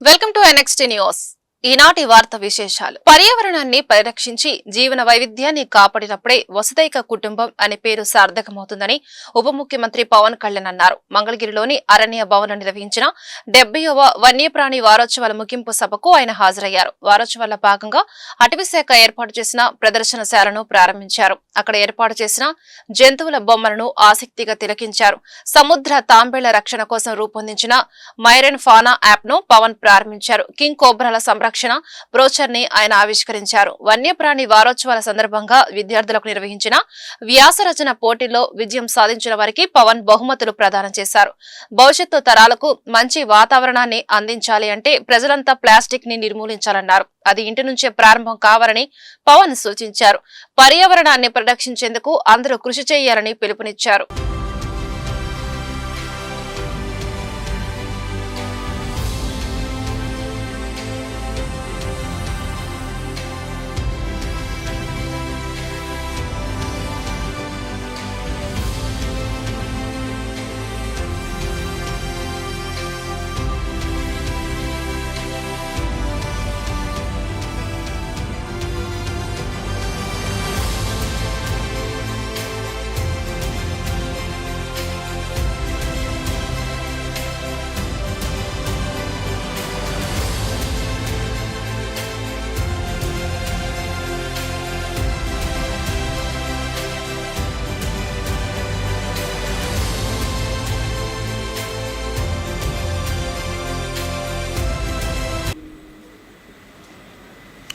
Welcome to NXT news. ఈనాటి వార్త విశేషాలు. పర్యావరణాన్ని పరిరక్షించి జీవన వైవిధ్యాన్ని కాపాడినప్పుడే వసుదైక కుటుంబం అనే పేరు సార్థకమవుతుందని ఉప ముఖ్యమంత్రి పవన్ కళ్యాణ్ అన్నారు. మంగళగిరిలోని అరణ్య భవన్ నిర్వహించిన 70వ వన్యప్రాణి వారోత్సవాల ముగింపు సభకు ఆయన హాజరయ్యారు. వారోత్సవాల భాగంగా అటవీశాఖ ఏర్పాటు చేసిన ప్రదర్శనశాలను ప్రారంభించారు. అక్కడ ఏర్పాటు చేసిన జంతువుల బొమ్మలను ఆసక్తిగా తిలకించారు. సముద్ర తాంబేళ్ల రక్షణ కోసం రూపొందించిన మైరన్ ఫానా యాప్ ను పవన్ ప్రారంభించారు. కింగ్ కోబ్రాల సంరక్షణ బ్రోచర్ ని ఆయన ఆవిష్కరించారు. వన్యప్రాణి వారోత్సవాల సందర్భంగా విద్యార్థులకు నిర్వహించిన వ్యాసరచన పోటీల్లో విజయం సాధించిన వారికి పవన్ బహుమతులు ప్రదానం చేశారు. భవిష్యత్తు తరాలకు మంచి వాతావరణాన్ని అందించాలి అంటే ప్రజలంతా ప్లాస్టిక్ ని నిర్మూలించాలన్నారు. అది ఇంటి నుంచే ప్రారంభం కావాలని పవన్ సూచించారు. పర్యావరణాన్ని పరిరక్షించేందుకు అందరూ కృషి చేయాలని పిలుపునిచ్చారు.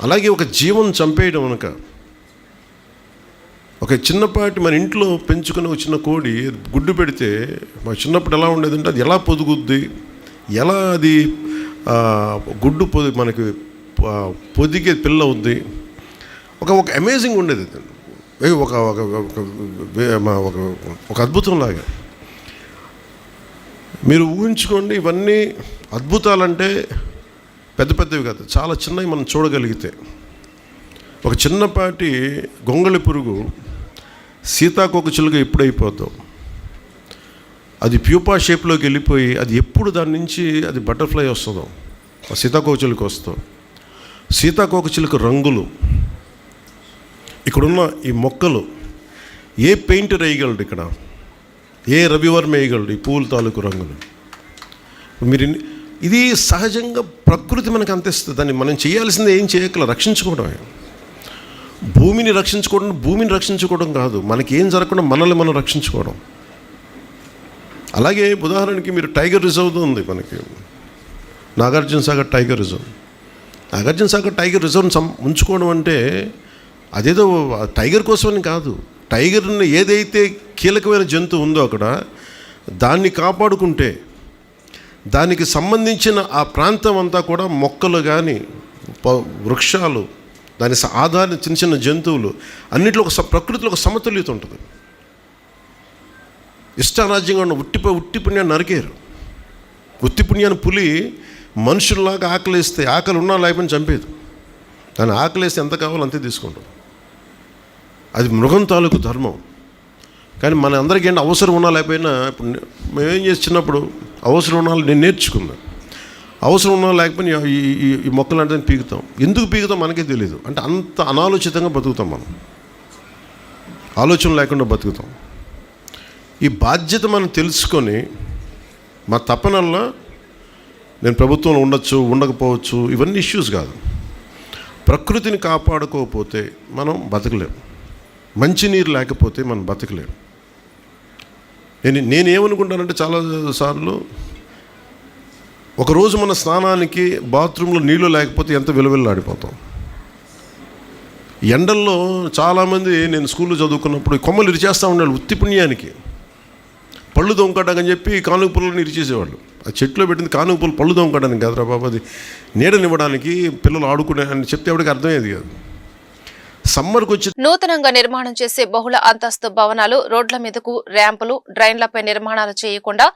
అలాగే ఒక జీవం చంపేయడం అనక ఒక చిన్నపాటి మన ఇంట్లో పెంచుకున్న ఒక చిన్న కోడి గుడ్డు పెడితే మా చిన్నప్పుడు ఎలా ఉండేదంటే అది ఎలా పొదుగుద్ది, ఎలా అది గుడ్డు మనకి పొదిగే పిల్ల అవుద్ది, ఒక అమేజింగ్ ఉండేది. ఒక ఒక అద్భుతంలాగా మీరు ఊహించుకోండి. ఇవన్నీ అద్భుతాలంటే పెద్ద పెద్దవి కాదు, చాలా చిన్నవి మనం చూడగలిగితే. ఒక చిన్నపాటి గొంగళి పురుగు సీతాకోకచిలుక ఎప్పుడైపోతాం, అది ప్యూపా షేప్లోకి వెళ్ళిపోయి అది ఎప్పుడు దాని నుంచి అది బటర్ఫ్లై వస్తుందో ఆ సీతాకోకచిలుక వస్తాం. సీతాకోకచిలుక రంగులు, ఇక్కడున్న ఈ మొక్కలు ఏ పెయింటర్ వేయగలడు, ఇక్కడ ఏ రవివర్మ వేయగలడు ఈ పూల తాలూకు రంగులు. మీరు ఇది సహజంగా ప్రకృతి మనకు అందిస్తుంది. దాన్ని మనం చేయాల్సింది ఏం చేయగల రక్షించుకోవడమే. భూమిని రక్షించుకోవడం కాదు, మనకి ఏం జరగకుండా మనల్ని మనం రక్షించుకోవడం. అలాగే ఉదాహరణకి మీరు టైగర్ రిజర్వ్ ఉంది మనకి, Nagarjunasagar tiger reserve. Nagarjunasagar tiger రిజర్వ్ని ఉంచుకోవడం అంటే అదేదో టైగర్ కోసమని కాదు. టైగర్ని ఏదైతే కీలకమైన జంతువు ఉందో అక్కడ దాన్ని కాపాడుకుంటే దానికి సంబంధించిన ఆ ప్రాంతం అంతా కూడా మొక్కలు కానీ వృక్షాలు, దాని ఆధార చిన్న చిన్న జంతువులు అన్నింటిలో ప్రకృతిలో ఒక సమతుల్యత ఉంటుంది. ఇష్టారాజ్యంగా ఉన్న ఉట్టి పుణ్యాన్ని నరికేరు. ఉత్తి పుణ్యాన్ని పులి మనుషుల్లాగా ఆకలిస్తే ఆకలి ఉన్నా లేకపోయినా చంపేది. దాన్ని ఆకలిస్తే ఎంత కావాలో అంతే తీసుకుంటాం. అది మృగం తాలూకు ధర్మం. కానీ మన అందరికీ ఏంటి, అవసరం ఉన్నా లేకపోయినా ఇప్పుడు మేమేం చేసి చిన్నప్పుడు అవసరం ఉన్నా నేను నేర్చుకున్నాను. అవసరం ఉన్నా లేకపోయినా ఈ మొక్కలు అంటే పీకుతాం. ఎందుకు పీకుతాం మనకే తెలియదు. అంటే అంత అనాలోచితంగా బతుకుతాం మనం, ఆలోచన లేకుండా బతుకుతాం. ఈ బాధ్యత మనం తెలుసుకొని మా తపనల్లా నేను ప్రభుత్వంలో ఉండొచ్చు ఉండకపోవచ్చు ఇవన్నీ ఇష్యూస్ కాదు. ప్రకృతిని కాపాడుకోకపోతే మనం బతకలేము. మంచినీరు లేకపోతే మనం బతకలేము. నేనేమనుకుంటానంటే చాలాసార్లు ఒకరోజు మన స్నానానికి బాత్రూంలో నీళ్ళు లేకపోతే ఎంత విలువెల్లాడిపోతాం. ఎండల్లో చాలామంది నేను స్కూల్లో చదువుకున్నప్పుడు కొమ్మలు ఇరిచేస్తూ ఉండేవాళ్ళు ఉత్తి పుణ్యానికి. పళ్ళు దొంగకడానికి చెప్పి కానుక పుల్లలను ఇరిచేసేవాళ్ళు. ఆ చెట్లో పెట్టింది కానుక పుల్ల పళ్ళు దొంగకడానికి కాదురా బాబు, అది నీడనివ్వడానికి, పిల్లలు ఆడుకునే అని చెప్తే ఎవరికి అర్థమయ్యేది కాదు. సమ్మర్కి వచ్చి నూతనంగా నిర్మాణం చేసే బహుళ అంతస్తు భవనాలు, రోడ్ల మీదకు ర్యాంపులు, డ్రైన్లపై నిర్మాణాలు చేయకుండా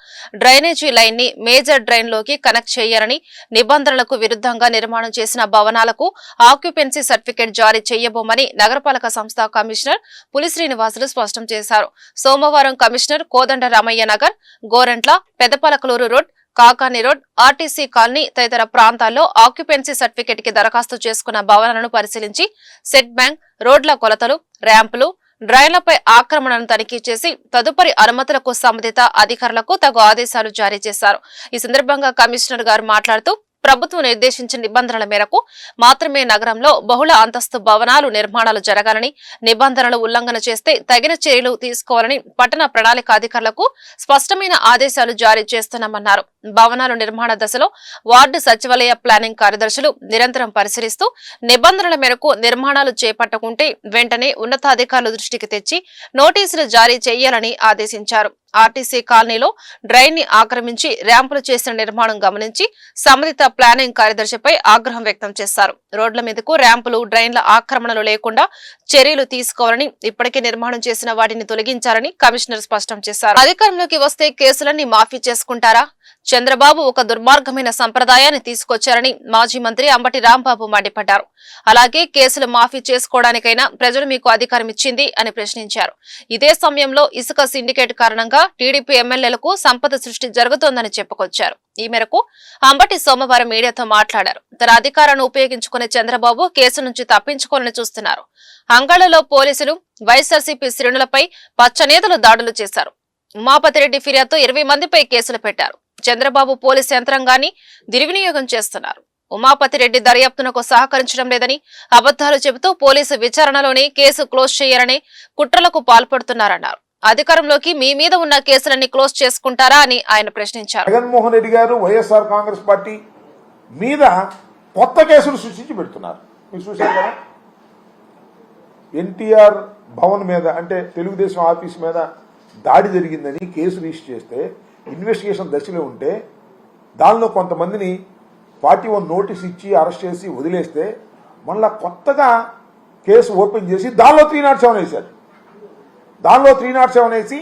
డ్రైనేజీ లైన్ ని మేజర్ డ్రైన్ లోకి కనెక్ట్ చేయాలని, నిబంధనలకు విరుద్ధంగా నిర్మాణం చేసిన భవనాలకు ఆక్యుపెన్సీ సర్టిఫికేట్ జారీ చేయబోమని నగరపాలక సంస్థ కమిషనర్ పులి శ్రీనివాసులు స్పష్టం చేశారు. సోమవారం commissioner Kodanda Ramaiah Nagar, Gorantla, Peddapalakaluru road, Kakani road, RTC colony తదితర ప్రాంతాల్లో ఆక్యుపెన్సీ సర్టిఫికెట్ కి దరఖాస్తు చేసుకున్న భవనాలను పరిశీలించి సెట్ బ్యాంక్, రోడ్ల కొలతలు, ర్యాంపులు, డ్రైన్లపై ఆక్రమణను తనిఖీ చేసి తదుపరి అనుమతులకు సంబంధిత అధికారులకు తగు ఆదేశాలు జారీ చేశారు. ఈ సందర్భంగా కమిషనర్ గారు మాట్లాడుతూ ప్రభుత్వం నిర్దేశించిన నిబంధనల మేరకు మాత్రమే నగరంలో బహుళ అంతస్తు భవనాలు నిర్మాణాలు జరగాలని, నిబంధనలు ఉల్లంఘన చేస్తే తగిన చర్యలు తీసుకోవాలని పట్టణ ప్రణాళిక అధికారులకు స్పష్టమైన ఆదేశాలు జారీ చేస్తున్నామన్నారు. భవనాలు నిర్మాణ దశలో వార్డు సచివాలయ ప్లానింగ్ కార్యదర్శులు నిరంతరం పరిశీలిస్తూ నిబంధనల మేరకు నిర్మాణాలు చేపట్టకుంటే వెంటనే ఉన్నతాధికారుల దృష్టికి తెచ్చి నోటీసులు జారీ చేయాలని ఆదేశించారు. ఆర్టీసీ కాలనీలో డ్రైన్ ని ఆక్రమించి ర్యాంపులు చేసిన నిర్మాణం గమనించి సంబంధిత ప్లానింగ్ కార్యదర్శిపై ఆగ్రహం వ్యక్తం చేశారు. రోడ్ల మీదకు ర్యాంపులు, డ్రైన్ల ఆక్రమణలు లేకుండా చర్యలు తీసుకోవాలని, ఇప్పటికే నిర్మాణం చేసిన వాటిని తొలగించాలని కమిషనర్ స్పష్టం చేశారు. అధికారంలోకి వస్తే కేసులన్నీ మాఫీ చేసుకుంటారా? చంద్రబాబు ఒక దుర్మార్గమైన సంప్రదాయాన్ని తీసుకొచ్చారని మాజీ మంత్రి అంబటి రాంబాబు మండిపడ్డారు. అలాగే కేసులు మాఫీ చేసుకోవడానికైనా ప్రజలు మీకు అధికారం ఇచ్చింది అని ప్రశ్నించారు. ఇదే సమయంలో ఇసుక సిండికేట్ కారణంగా టీడీపీ ఎమ్మెల్యేలకు సంపద సృష్టి జరుగుతోందని చెప్పుకొచ్చారు. ఈ మేరకు అంబటి సోమవారం మీడియాతో మాట్లాడారు. తన అధికారాన్ని ఉపయోగించుకునే చంద్రబాబు కేసు నుంచి తప్పించుకోవాలని చూస్తున్నారు. అంగళ్లలో పోలీసులు వైఎస్ఆర్సీపీ శ్రేణులపై పచ్చనేతలు దాడులు చేశారు. ఉమాపతిరెడ్డి ఫిర్యాదుతో 20 మందిపై కేసులు పెట్టారు. చంద్రబాబు పోలీసు యంత్రాంగాన్ని దుర్వినియోగం చేస్తున్నారు. ఉమాపతిరెడ్డి దర్యాప్తునకు సహకరించడం లేదని, అబద్దాలు చెబుతూ పోలీసు విచారణలోనే కేసు క్లోజ్ చేయాలని కుట్రలకు పాల్పడుతున్నారన్నారు. అధికారంలోకి మీ మీద ఉన్న కేసులన్నీ క్లోజ్ చేసుకుంటారా అని ఆయన ప్రశ్నించారు. జగన్మోహన్ రెడ్డి గారు వైఎస్ఆర్ కాంగ్రెస్ పార్టీ మీద కొత్త కేసులు సృష్టించి పెడుతున్నారు. మీరు చూశారు కదా, ఎన్టీఆర్ భవన్ మీద అంటే తెలుగుదేశం ఆఫీస్ మీద దాడి జరిగిందని కేసు రిజిస్టర్ చేస్తే ఇన్వెస్టిగేషన్ దశలో ఉంటే దానిలో కొంతమందిని 41 నోటీస్ ఇచ్చి అరెస్ట్ చేసి వదిలేస్తే మళ్ళా కొత్తగా కేసు ఓపెన్ చేసి దానిలో 307 వేశారు. దానిలో 307 వేసి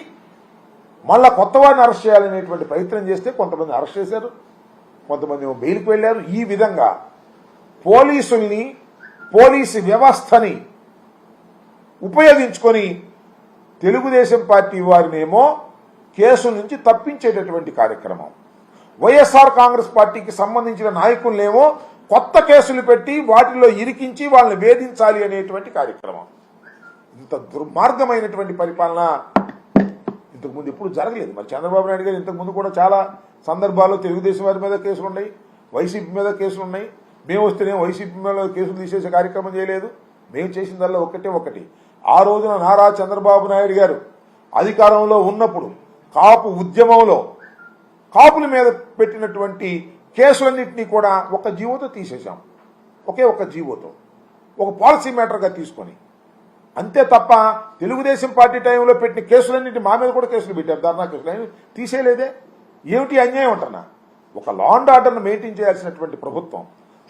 మళ్ళా కొత్త వారిని అరెస్ట్ చేయాలనేటువంటి ప్రయత్నం చేస్తే కొంతమంది అరెస్ట్ చేశారు, కొంతమంది బెయిల్కి వెళ్ళారు. ఈ విధంగా పోలీసుల్ని, పోలీసు వ్యవస్థని ఉపయోగించుకొని తెలుగుదేశం పార్టీ వారినేమో కేసు నుంచి తప్పించేటటువంటి కార్యక్రమం, వైఎస్ఆర్ కాంగ్రెస్ పార్టీకి సంబంధించిన నాయకులనేమో కొత్త కేసులు పెట్టి వాటిల్లో ఇరికించి వాళ్ళని వేధించాలి అనేటువంటి కార్యక్రమం. ఇంత దుర్మార్గమైనటువంటి పరిపాలన ఇంతకుముందు ఎప్పుడు జరగలేదు. మరి చంద్రబాబు నాయుడు గారు ఇంతకుముందు కూడా చాలా సందర్భాల్లో తెలుగుదేశం వారి మీద కేసులు ఉన్నాయి, వైసీపీ మీద కేసులు ఉన్నాయి. మేము వస్తేనే వైసీపీ మీద కేసులు తీసేసే కార్యక్రమం చేయలేదు. మేము చేసిందల్లా ఒకటి, ఆ రోజున నారా చంద్రబాబు నాయుడు గారు అధికారంలో ఉన్నప్పుడు కాపు ఉద్యమంలో కాపుల మీద పెట్టినటువంటి కేసులన్నింటినీ కూడా ఒక జీవోతో తీసేశాం. ఒక జీవోతో, ఒక పాలసీ మ్యాటర్గా తీసుకొని. అంతే తప్ప తెలుగుదేశం పార్టీ టైంలో పెట్టిన కేసులన్నింటి మా మీద కూడా కేసులు పెట్టారు, ధర్నా కేసులు తీసేయలేదే. ఏమిటి అన్యాయం అంటున్నా? ఒక లా అండ్ ఆర్డర్ను మెయింటైన్ చేయాల్సినటువంటి ప్రభుత్వం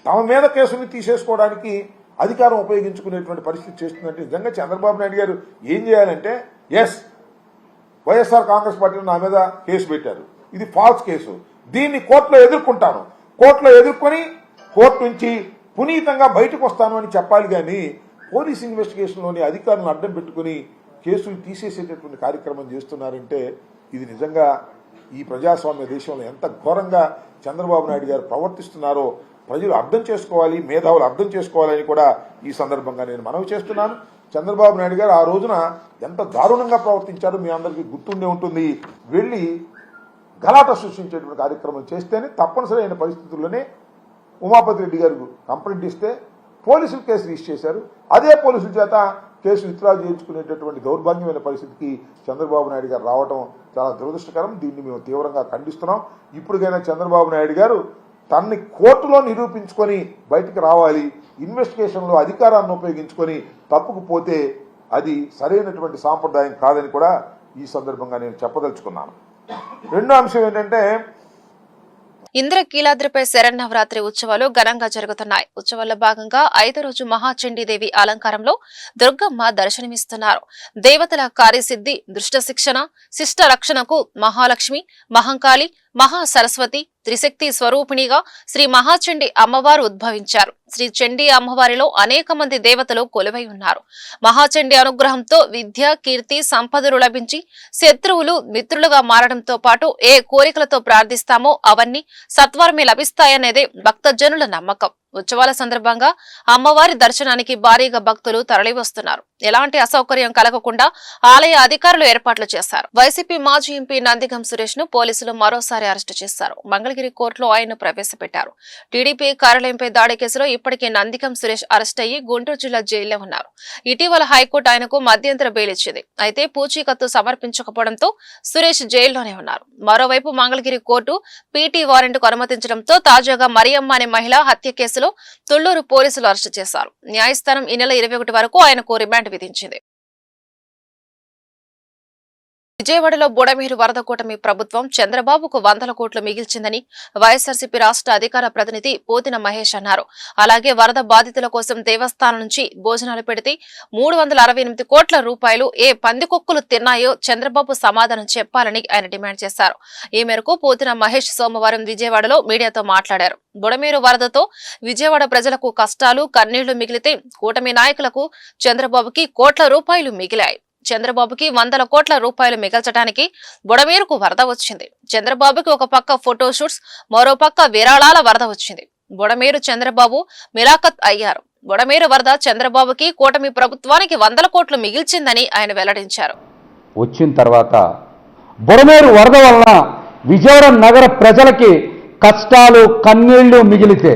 తమ మీద కేసులు తీసేసుకోవడానికి అధికారం ఉపయోగించుకునేటువంటి పరిస్థితి చేస్తుందంటే నిజంగా చంద్రబాబు నాయుడు గారు ఏం చేయాలంటే, ఎస్ వైఎస్ఆర్ కాంగ్రెస్ పార్టీలో నా మీద కేసు పెట్టారు, ఇది ఫాల్స్ కేసు, దీన్ని కోర్టులో ఎదుర్కొంటాను, కోర్టులో ఎదుర్కొని కోర్టు నుంచి పునీతంగా బయటకు వస్తాను అని చెప్పాలి. కానీ పోలీస్ ఇన్వెస్టిగేషన్లోని అధికారులను అడ్డం పెట్టుకుని కేసులు తీసేసేటటువంటి కార్యక్రమం చేస్తున్నారంటే ఇది నిజంగా ఈ ప్రజాస్వామ్య దేశంలో ఎంత ఘోరంగా చంద్రబాబు నాయుడు గారు ప్రవర్తిస్తున్నారో ప్రజలు అర్థం చేసుకోవాలి, మేధావులు అర్థం చేసుకోవాలని కూడా ఈ సందర్భంగా నేను మనవి చేస్తున్నాను. చంద్రబాబు నాయుడు గారు ఆ రోజున ఎంత దారుణంగా ప్రవర్తించారో మీ అందరికీ గుర్తుండే ఉంటుంది. వెళ్ళి గలాట సృష్టించేటువంటి కార్యక్రమం చేస్తేనే తప్పనిసరి అయిన పరిస్థితుల్లోనే ఉమాపతి రెడ్డి గారు కంప్లైంట్ ఇస్తే పోలీసులు కేసు రిజిస్టర్ చేశారు. అదే పోలీసుల చేత కేసు విత్డ్రా చేయించుకునేటటువంటి దౌర్భాగ్యమైన పరిస్థితికి చంద్రబాబు నాయుడు గారు రావడం చాలా దురదృష్టకరం. దీన్ని మేము తీవ్రంగా ఖండిస్తున్నాం. ఇప్పటికైనా చంద్రబాబు నాయుడు గారు తనని కోర్టులో నిరూపించుకొని బయటికి రావాలి. ఇన్వెస్టిగేషన్లో అధికారాన్ని ఉపయోగించుకొని తప్పుకు పోతే అది సరైనటువంటి సాంప్రదాయం కాదని కూడా ఈ సందర్భంగా నేను చెప్పదలుచుకున్నాను. రెండో అంశం ఏంటంటే, ఇంద్రకీలాద్రిపై శరన్నవరాత్రి ఉత్సవాలు ఘనంగా జరుగుతున్నాయి. ఉత్సవాల్లో భాగంగా 5వ రోజు మహాచండీదేవి అలంకారంలో దుర్గమ్మ దర్శనమిస్తున్నారు. దేవతల కార్యసిద్ధి, దుష్ట శిక్షణ, శిష్ట రక్షణకు మహాలక్ష్మి, మహంకాళి, మహాసరస్వతి, త్రిశక్తి స్వరూపిణిగా శ్రీ మహాచండి అమ్మవారు ఉద్భవించారు. శ్రీ చండీ అమ్మవారిలో అనేక మంది దేవతలు కొలువై ఉన్నారు. మహాచండి అనుగ్రహంతో విద్య, కీర్తి, సంపదలు లభించి శత్రువులు మిత్రులుగా మారడంతో పాటు ఏ కోరికలతో ప్రార్థిస్తామో అవన్నీ సత్వరమే లభిస్తాయనేదే భక్తజనుల నమ్మకం. ఉత్సవాల సందర్భంగా అమ్మవారి దర్శనానికి భారీగా భక్తులు తరలివస్తున్నారు. ఎలాంటి అసౌకర్యం కలగకుండా ఆలయ అధికారులు ఏర్పాట్లు చేశారు. వైసీపీ మాజీ ఎంపీ నందిగం సురేష్ ను పోలీసులు మరోసారి అరెస్టు చేశారు. మంగళగిరి కోర్టులో ఆయన్ను ప్రవేశపెట్టారు. టీడీపీ కార్యాలయంపై దాడి కేసులో ఇప్పటికే నందిగం సురేష్ అరెస్ట్ అయ్యి గుంటూరు జిల్లా జైల్లో ఉన్నారు. ఇటీవల హైకోర్టు ఆయనకు మధ్యంతర బెయిల్ ఇచ్చింది. అయితే పూచీకత్తు సమర్పించకపోవడంతో సురేష్ జైల్లోనే ఉన్నారు. మరోవైపు మంగళగిరి కోర్టు పీటీ వారెంట్కు అనుమతించడంతో తాజాగా మరియమ్మ అనే మహిళ హత్య కేసులో తుళ్లూరు పోలీసులు అరెస్టు చేశారు. న్యాయస్థానం ఈ నెల 21 వరకు ఆయనకు రిమాండ్ విధించింది. విజయవాడలో బుడమేరు వరద కూటమి ప్రభుత్వం చంద్రబాబుకు 100 కోట్లు మిగిల్చిందని వైఎస్ఆర్సీపీ రాష్ట్ర అధికార ప్రతినిధి పోతిన మహేష్ అన్నారు. అలాగే వరద బాధితుల కోసం దేవస్థానం నుంచి భోజనాలు పెడితే 368 కోట్ల రూపాయలు ఏ పందికొక్కులు తిన్నాయో చంద్రబాబు సమాధానం చెప్పాలని ఆయన డిమాండ్ చేశారు. ఈ మేరకు పోతిన మహేష్ సోమవారం విజయవాడలో మీడియాతో మాట్లాడారు. బుడమేరు వరదతో విజయవాడ ప్రజలకు కష్టాలు, కన్నీళ్లు మిగిలితే కూటమి నాయకులకు చంద్రబాబుకి కోట్ల రూపాయలు మిగిలాయి. చంద్రబాబుకి 100 కోట్ల రూపాయలు మిగల్చడానికి బుడమేరుకు వరద వచ్చింది. చంద్రబాబుకి ఒక పక్క ఫోటోషూట్స్, మరో పక్క విరాళాల వరద వచ్చింది. బుడమేరు చంద్రబాబు మిలాఖత్ అయ్యారు. బుడమేరు వరద చంద్రబాబుకి కూటమి ప్రభుత్వానికి 100 కోట్లు మిగిల్చిందని ఆయన వెల్లడించారు. వచ్చిన తర్వాత బుడమేరు వరద వలన విజయవాడ నగర ప్రజలకి కష్టాలు, కన్నీళ్లు మిగిలితే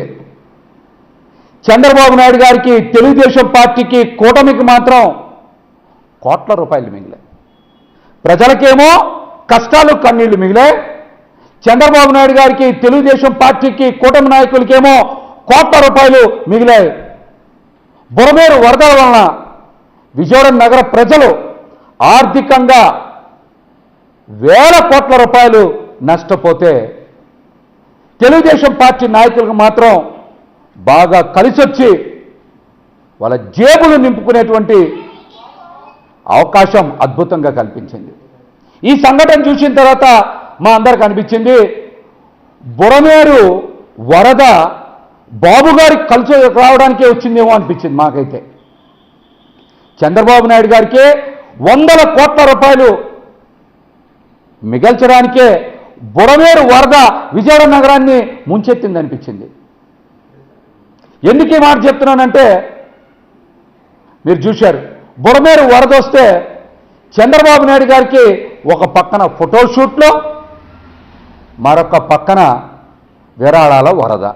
చంద్రబాబు నాయుడు గారికి, తెలుగుదేశం పార్టీకి, కూటమికి మాత్రం కోట్ల రూపాయలు మిగిలాయి. ప్రజలకేమో కష్టాలు, కన్నీళ్లు మిగిలాయి. చంద్రబాబు నాయుడు గారికి, తెలుగుదేశం పార్టీకి, కూటమి నాయకులకేమో కోట్ల రూపాయలు మిగిలాయి. బుడమేరు వరదల వలన విజయవాడ నగర ప్రజలు ఆర్థికంగా వేల కోట్ల రూపాయలు నష్టపోతే తెలుగుదేశం పార్టీ నాయకులకు మాత్రం బాగా కలిసొచ్చి వాళ్ళ జేబులు నింపుకునేటువంటి అవకాశం అద్భుతంగా కల్పించింది. ఈ సంఘటన చూసిన తర్వాత మా అందరికి అనిపించింది, బుడమేరు వరద బాబు గారికి కలిసి రావడానికే వచ్చిందేమో అనిపించింది మాకైతే. చంద్రబాబు నాయుడు గారికి 100 కోట్ల రూపాయలు మిగల్చడానికే బుడమేరు వరద విజయవాడ నగరాన్ని ముంచెత్తింది అనిపించింది. ఎందుకు ఈ మాట చెప్తున్నానంటే, మీరు చూశారు, బుడమేరు వరద వస్తే చంద్రబాబు నాయుడు గారికి ఒక పక్కన ఫోటోషూట్లో, మరొక పక్కన విరాళాల వరద.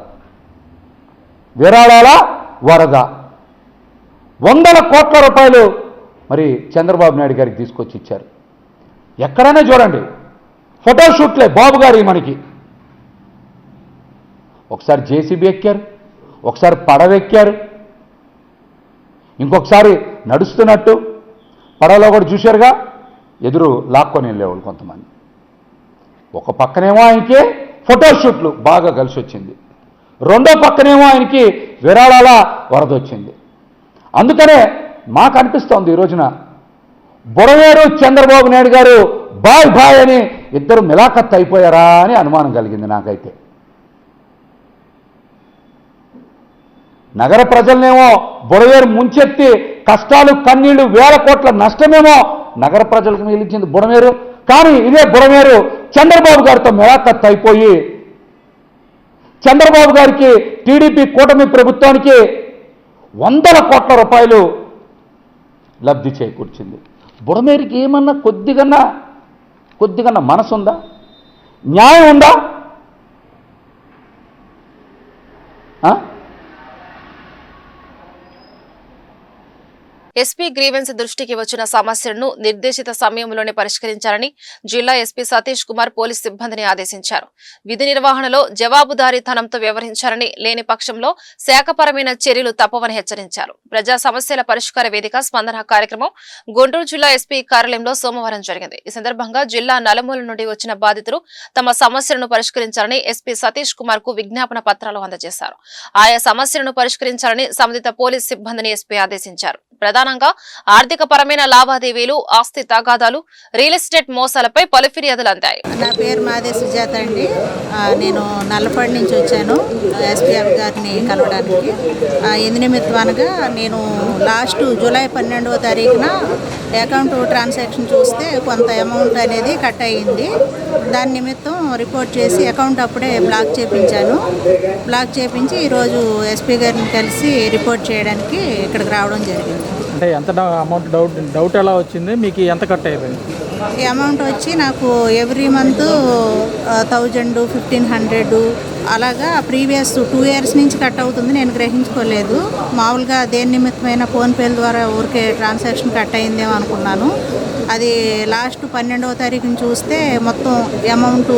100 కోట్ల రూపాయలు మరి చంద్రబాబు నాయుడు గారికి తీసుకొచ్చి ఇచ్చారు. ఎక్కడైనా చూడండి ఫోటోషూట్లే బాబు గారి మనకి. ఒకసారి జేసీబీ ఎక్కారు, ఒకసారి పడవెక్కారు, ఇంకొకసారి నడుస్తున్నట్టు పడవలో కూడా చూశారుగా, ఎదురు లాక్కొని వెళ్ళేవాళ్ళు కొంతమంది. ఒక పక్కనేమో ఆయనకి ఫోటోషూట్లు బాగా కలిసి వచ్చింది, రెండో పక్కనేమో ఆయనకి విరాళాల వరద వచ్చింది. అందుకనే మాకు అనిపిస్తోంది ఈ రోజున బుడమేరు చంద్రబాబు నాయుడు గారు బాయ్ బాయ్ అని ఇద్దరు మిలాఖత్ అయిపోయారా అని అనుమానం కలిగింది నాకైతే. నగర ప్రజలనేమో బుడమేరు ముంచెత్తి కష్టాలు, కన్నీళ్లు, వేల కోట్ల నష్టమేమో నగర ప్రజలకు మిగిలించింది బుడమేరు. కానీ ఇదే బుడమేరు చంద్రబాబు గారితో మిలాఖత్ అయిపోయి చంద్రబాబు గారికి, టీడీపీ కూటమి ప్రభుత్వానికి 100 కోట్ల రూపాయలు లబ్ధి చేకూర్చింది. బుడమేరుకి ఏమన్నా కొద్దిగన్నా మనసు ఉందా? న్యాయం ఉందా? ఎస్పీ గ్రీవెన్స్ దృష్టికి వచ్చిన సమస్యలను నిర్దేశిత సమయంలోనే పరిష్కరించాలని జిల్లా ఎస్పీ సతీష్ కుమార్ పోలీస్ సిబ్బందిని ఆదేశించారు. విధి నిర్వహణలో జవాబుదారీతనంతో వ్యవహరించాలని, లేని పక్షంలో శాఖపరమైన చర్యలు తప్పవని హెచ్చరించారు. ప్రజా సమస్యల పరిష్కార వేదిక స్పందన కార్యక్రమం గుంటూరు జిల్లా ఎస్పీ కార్యాలయంలో సోమవారం జరిగింది. ఈ సందర్భంగా జిల్లా నలుమూల నుండి వచ్చిన బాధితులు తమ సమస్యలను పరిష్కరించాలని ఎస్పీ సతీష్ కుమార్ కు విజ్ఞాపన పత్రాలు అందజేశారు. ఆయా సమస్యలను పరిష్కరించాలని సంబంధిత పోలీస్ సిబ్బందిని ఎస్పీ ఆదేశించారు. ప్రధాన ప్రధానంగా ఆర్థిక పరమైన లావాదేవీలు, ఆస్తి తగాదాలు, రియల్ ఎస్టేట్ మోసాలపై పలు ఫిర్యాదులు అందాయి. నా పేరు మాదే సుజాత అండి. నేను నల్లపాడు నుంచి వచ్చాను ఎస్పీఆర్ గారిని కలవడానికి. ఎందు నిమిత్తమనగా నేను లాస్ట్ జూలై 12వ తారీఖున అకౌంట్ ట్రాన్సాక్షన్ చూస్తే కొంత అమౌంట్ అనేది కట్ అయ్యింది. దాని నిమిత్తం రిపోర్ట్ చేసి అకౌంట్ అప్పుడే బ్లాక్ చేయించాను. బ్లాక్ చేయించి ఈరోజు ఎస్పీ గారిని కలిసి రిపోర్ట్ చేయడానికి ఇక్కడికి రావడం జరిగింది. అంటే ఎంత అమౌంట్ డౌట్ ఎలా వచ్చింది, మీకు ఎంత కట్ అయిపోయింది? ఈ అమౌంట్ వచ్చి నాకు ఎవ్రీ మంత్ 1000, 1500 అలాగా ప్రీవియస్ 2 years నుంచి కట్ అవుతుంది. నేను గ్రహించుకోలేదు. మామూలుగా దేని నిమిత్తమైన ఫోన్పేల ద్వారా ఊరికే ట్రాన్సాక్షన్ కట్ అయిందేమో అనుకున్నాను. అది లాస్ట్ 12వ తారీఖుని చూస్తే మొత్తం అమౌంట్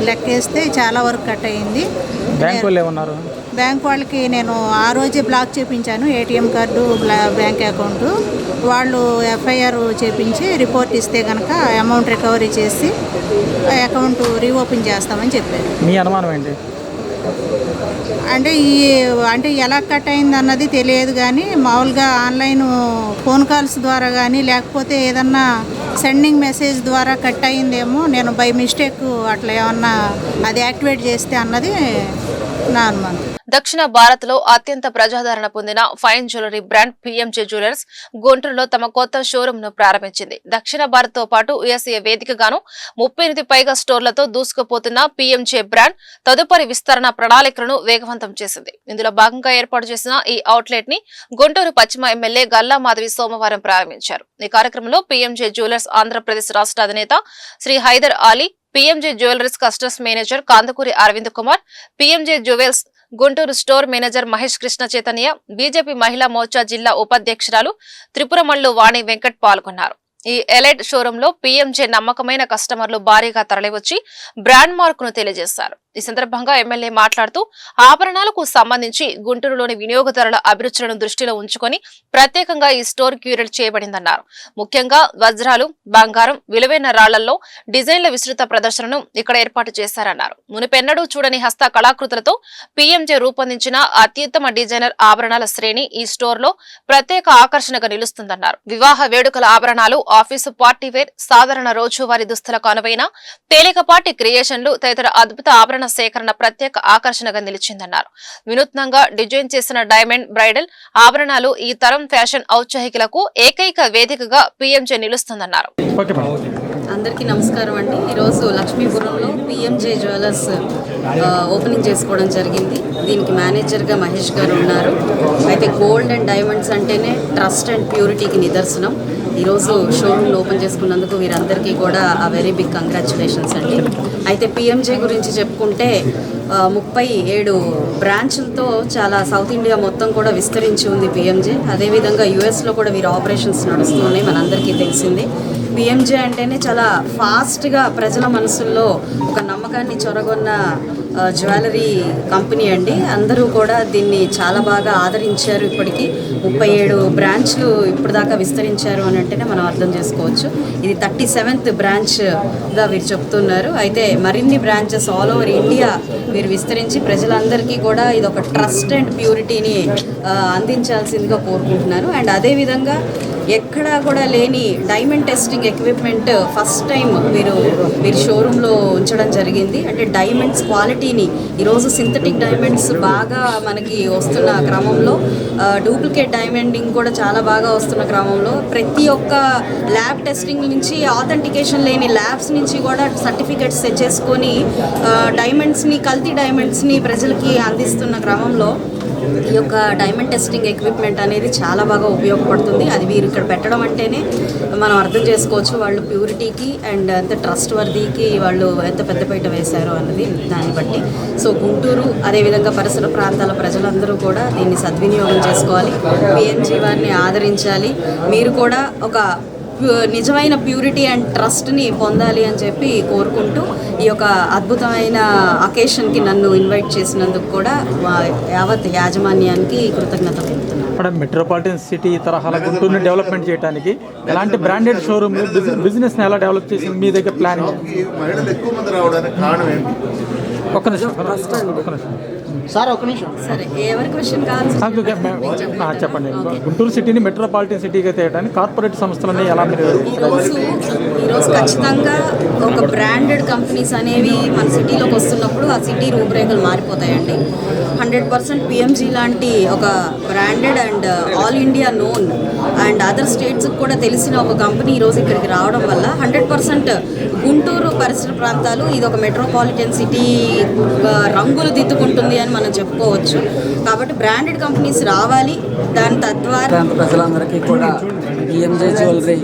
లెక్కేస్తే చాలా వరకు కట్ అయింది. బ్యాంక్ వాళ్ళు ఏమన్నారు? బ్యాంక్ వాళ్ళకి నేను ఆ రోజే బ్లాక్ చేయించాను ఏటీఎం కార్డు, బ్యాంక్ అకౌంటు. వాళ్ళు ఎఫ్ఐఆర్ చేయించి రిపోర్ట్ ఇస్తే కనుక అమౌంట్ రికవరీ చేసి అకౌంట్ రీఓపెన్ చేస్తామని చెప్పారు. మీ అనుమానం ఏంటి? అంటే ఎలా కట్ అయింది అన్నది తెలియదు, కానీ మామూలుగా ఆన్లైన్ ఫోన్ కాల్స్ ద్వారా కానీ లేకపోతే ఏదన్నా సెండింగ్ మెసేజ్ ద్వారా కట్ అయిందేమో. నేను బై మిస్టేక్ అట్లా ఏమన్నా అది యాక్టివేట్ చేస్తే అన్నది నా అనుమానం. దక్షిణ భారత్ లో అత్యంత ప్రజాదరణ పొందిన fine jewellery brand PMJ jewellers గుంటూరులో తమ కొత్త షోరూమ్ ను ప్రారంభించింది. దక్షిణ భారత్ తో పాటు యుఎస్ఏ వేదికగాను 38 పైగా స్టోర్లతో దూసుకుపోతున్న పిఎంజే బ్రాండ్ తదుపరి విస్తరణ ప్రణాళికలను వేగవంతం చేసింది. ఇందులో భాగంగా ఏర్పాటు చేసిన ఈ అవుట్లెట్ ని గుంటూరు పశ్చిమ ఎమ్మెల్యే గల్లా మాధవి సోమవారం ప్రారంభించారు. ఈ కార్యక్రమంలో పిఎంజే జ్యువెలర్స్ ఆంధ్రప్రదేశ్ రాష్ట్ర అధినేత Shri Hyder Ali, PMJ jewellers customs manager Kandakuri Aravind Kumar, PMJ jewels Guntur store manager Mahesh Krishna Chaitanya, BJP Mahila Morcha జిల్లా ఉపాధ్యక్షురాలు త్రిపురమల్లు వాణి వెంకట్ పాల్గొన్నారు. ఈ ఎలైట్ షోరూమ్ లో పిఎంజే నమ్మకమైన కస్టమర్లు భారీగా తరలివచ్చి బ్రాండ్ మార్క్ ను తెలియజేశారు. ఈ సందర్భంగా ఎమ్మెల్యే మాట్లాడుతూ ఆభరణాలకు సంబంధించి గుంటూరులోని వినియోగదారుల అభిరుచులను దృష్టిలో ఉంచుకొని ప్రత్యేకంగా ఈ స్టోర్ క్యూరేట్ చేయబడిందన్నారు. ముఖ్యంగా వజ్రాలు, బంగారం, విలువైన రాళ్లలో డిజైన్ల విస్తృత ప్రదర్శనను ఇక్కడ ఏర్పాటు చేశారన్నారు. మునిపెన్నడూ చూడని హస్త కళాకృతులతో పిఎంజే రూపొందించిన అత్యుత్తమ డిజైనర్ ఆభరణాల శ్రేణి ఈ స్టోర్ లో ప్రత్యేక ఆకర్షణగా నిలుస్తుందన్నారు. వివాహ వేడుకల ఆభరణాలు, ఆఫీసు పార్టీ వేర్, సాధారణ రోజువారీ దుస్తులకు అనువైన తేలికపాటి క్రియేషన్లు తదితర అద్భుత ఆభరణ సేకరణ ప్రత్యేక ఆకర్షణగా నిలిచిందన్నారు. వినూత్నంగా డిజైన్ చేసిన డైమండ్ బ్రైడల్ ఆభరణాలు ఈ తరం ఫ్యాషన్ ఔత్సాహికులకు ఏకైక వేదికగా పిఎంజే నిలుస్తుందన్నారు. అందరికీ నమస్కారం అండి. ఈరోజు లక్ష్మీపురంలో పిఎంజే జ్యువెలర్స్ ఓపెనింగ్ చేసుకోవడం జరిగింది. దీనికి మేనేజర్గా మహేష్ గారు ఉన్నారు. అయితే గోల్డ్ అండ్ డైమండ్స్ అంటేనే ట్రస్ట్ అండ్ ప్యూరిటీకి నిదర్శనం. ఈరోజు షోరూమ్లో ఓపెన్ చేసుకున్నందుకు వీరందరికీ కూడా వెరీ బిగ్ కంగ్రాచులేషన్స్ అండి. అయితే పిఎంజే గురించి చెప్పుకుంటే 37 బ్రాంచులతో చాలా సౌత్ ఇండియా మొత్తం కూడా విస్తరించి ఉంది పిఎంజే. అదేవిధంగా యుఎస్లో కూడా వీరి ఆపరేషన్స్ నడుస్తున్నాయి, మనందరికీ తెలిసిందే. పిఎంజే అంటేనే చాలా ఫాస్ట్గా ప్రజల మనసుల్లో ఒక నమ్మకాన్ని చొరగొన్న జ్యువెలరీ కంపెనీ అండి. అందరూ కూడా దీన్ని చాలా బాగా ఆదరించారు. ఇప్పటికీ 37 బ్రాంచ్లు ఇప్పటిదాకా విస్తరించారు అని అంటేనే మనం అర్థం చేసుకోవచ్చు. ఇది 37th బ్రాంచ్గా వీరు చెప్తున్నారు. అయితే మరిన్ని బ్రాంచెస్ ఆల్ ఓవర్ ఇండియా వీరు విస్తరించి ప్రజలందరికీ కూడా ఇది ఒక ట్రస్ట్ అండ్ ప్యూరిటీని అందించాల్సిందిగా కోరుకుంటున్నారు. అండ్ అదేవిధంగా ఎక్కడా కూడా లేని diamond testing equipment first time వీరు షోరూంలో ఉంచడం జరిగింది. అంటే డైమండ్స్ క్వాలిటీని ఈరోజు సింథటిక్ డైమండ్స్ బాగా మనకి వస్తున్న క్రమంలో, డూప్లికేట్ డైమండింగ్ కూడా చాలా బాగా వస్తున్న క్రమంలో ప్రతి ఒక్క ల్యాబ్ టెస్టింగ్ నుంచి, ఆథెంటికేషన్ లేని ల్యాబ్స్ నుంచి కూడా సర్టిఫికెట్స్ తెచ్చేసుకొని డైమండ్స్ని, కల్తీ డైమండ్స్ని ప్రజలకి అందిస్తున్న క్రమంలో ఈ యొక్క డైమండ్ టెస్టింగ్ ఎక్విప్మెంట్ అనేది చాలా బాగా ఉపయోగపడుతుంది. అది వీరు ఇక్కడ పెట్టడం అంటేనే మనం అర్థం చేసుకోవచ్చు వాళ్ళు ప్యూరిటీకి అండ్ ఎంత ట్రస్ట్ వర్దీకి వాళ్ళు ఎంత పెద్దపీట వేశారో అన్నది దాన్ని బట్టి. సో గుంటూరు అదేవిధంగా పరిసర ప్రాంతాల ప్రజలందరూ కూడా దీన్ని సద్వినియోగం చేసుకోవాలి, పిఎంజే వారిని ఆదరించాలి. మీరు కూడా ఒక నిజమైన ప్యూరిటీ అండ్ ట్రస్ట్ని పొందాలి అని చెప్పి కోరుకుంటూ ఈ యొక్క అద్భుతమైన అకేషన్కి నన్ను ఇన్వైట్ చేసినందుకు కూడా యావత్ యాజమాన్యానికి కృతజ్ఞతలు తెలుపుతున్నాను. మేడం, మెట్రోపాలిటన్ సిటీ తరహాల గుంటూరుని డెవలప్మెంట్ చేయడానికి ఎలాంటి బ్రాండెడ్ షోరూమ్ బిజినెస్ని ఎలా డెవలప్ చేసి మీ దగ్గర ప్లానింగ్? మహిళలు ఎక్కువ మంది రావడానికి కారణం ఏంటి? ఒక్క నిమిషం సార్ ఒక నిమిషం. సరే, ఎవరి క్వశ్చన్ కావాలి? చెప్పండి. గుంటూరు సిటీని మెట్రోపాలిటన్ సిటీగా చేయడానికి కార్పొరేట్ సంస్థలని ఎలా మీరు? ఈరోజు ఖచ్చితంగా ఒక బ్రాండెడ్ కంపెనీస్ అనేవి మన సిటీలోకి వస్తున్నప్పుడు ఆ సిటీ రూపురేఖలు మారిపోతాయండి. 100% పిఎంజీ లాంటి ఒక branded and all India known and other స్టేట్స్కి కూడా తెలిసిన ఒక కంపెనీ ఈరోజు ఇక్కడికి రావడం వల్ల 100% గుంటూరు పరిసర ప్రాంతాలు ఇది ఒక మెట్రోపాలిటన్ సిటీ రంగులు దిద్దుకుంటుంది అని మనం చెప్పుకోవచ్చు. కాబట్టి బ్రాండెడ్ కంపెనీస్ రావాలి. దాని తద్వారా ప్రజలందరికీ కూడా పిఎంజే జ్యువెలరీ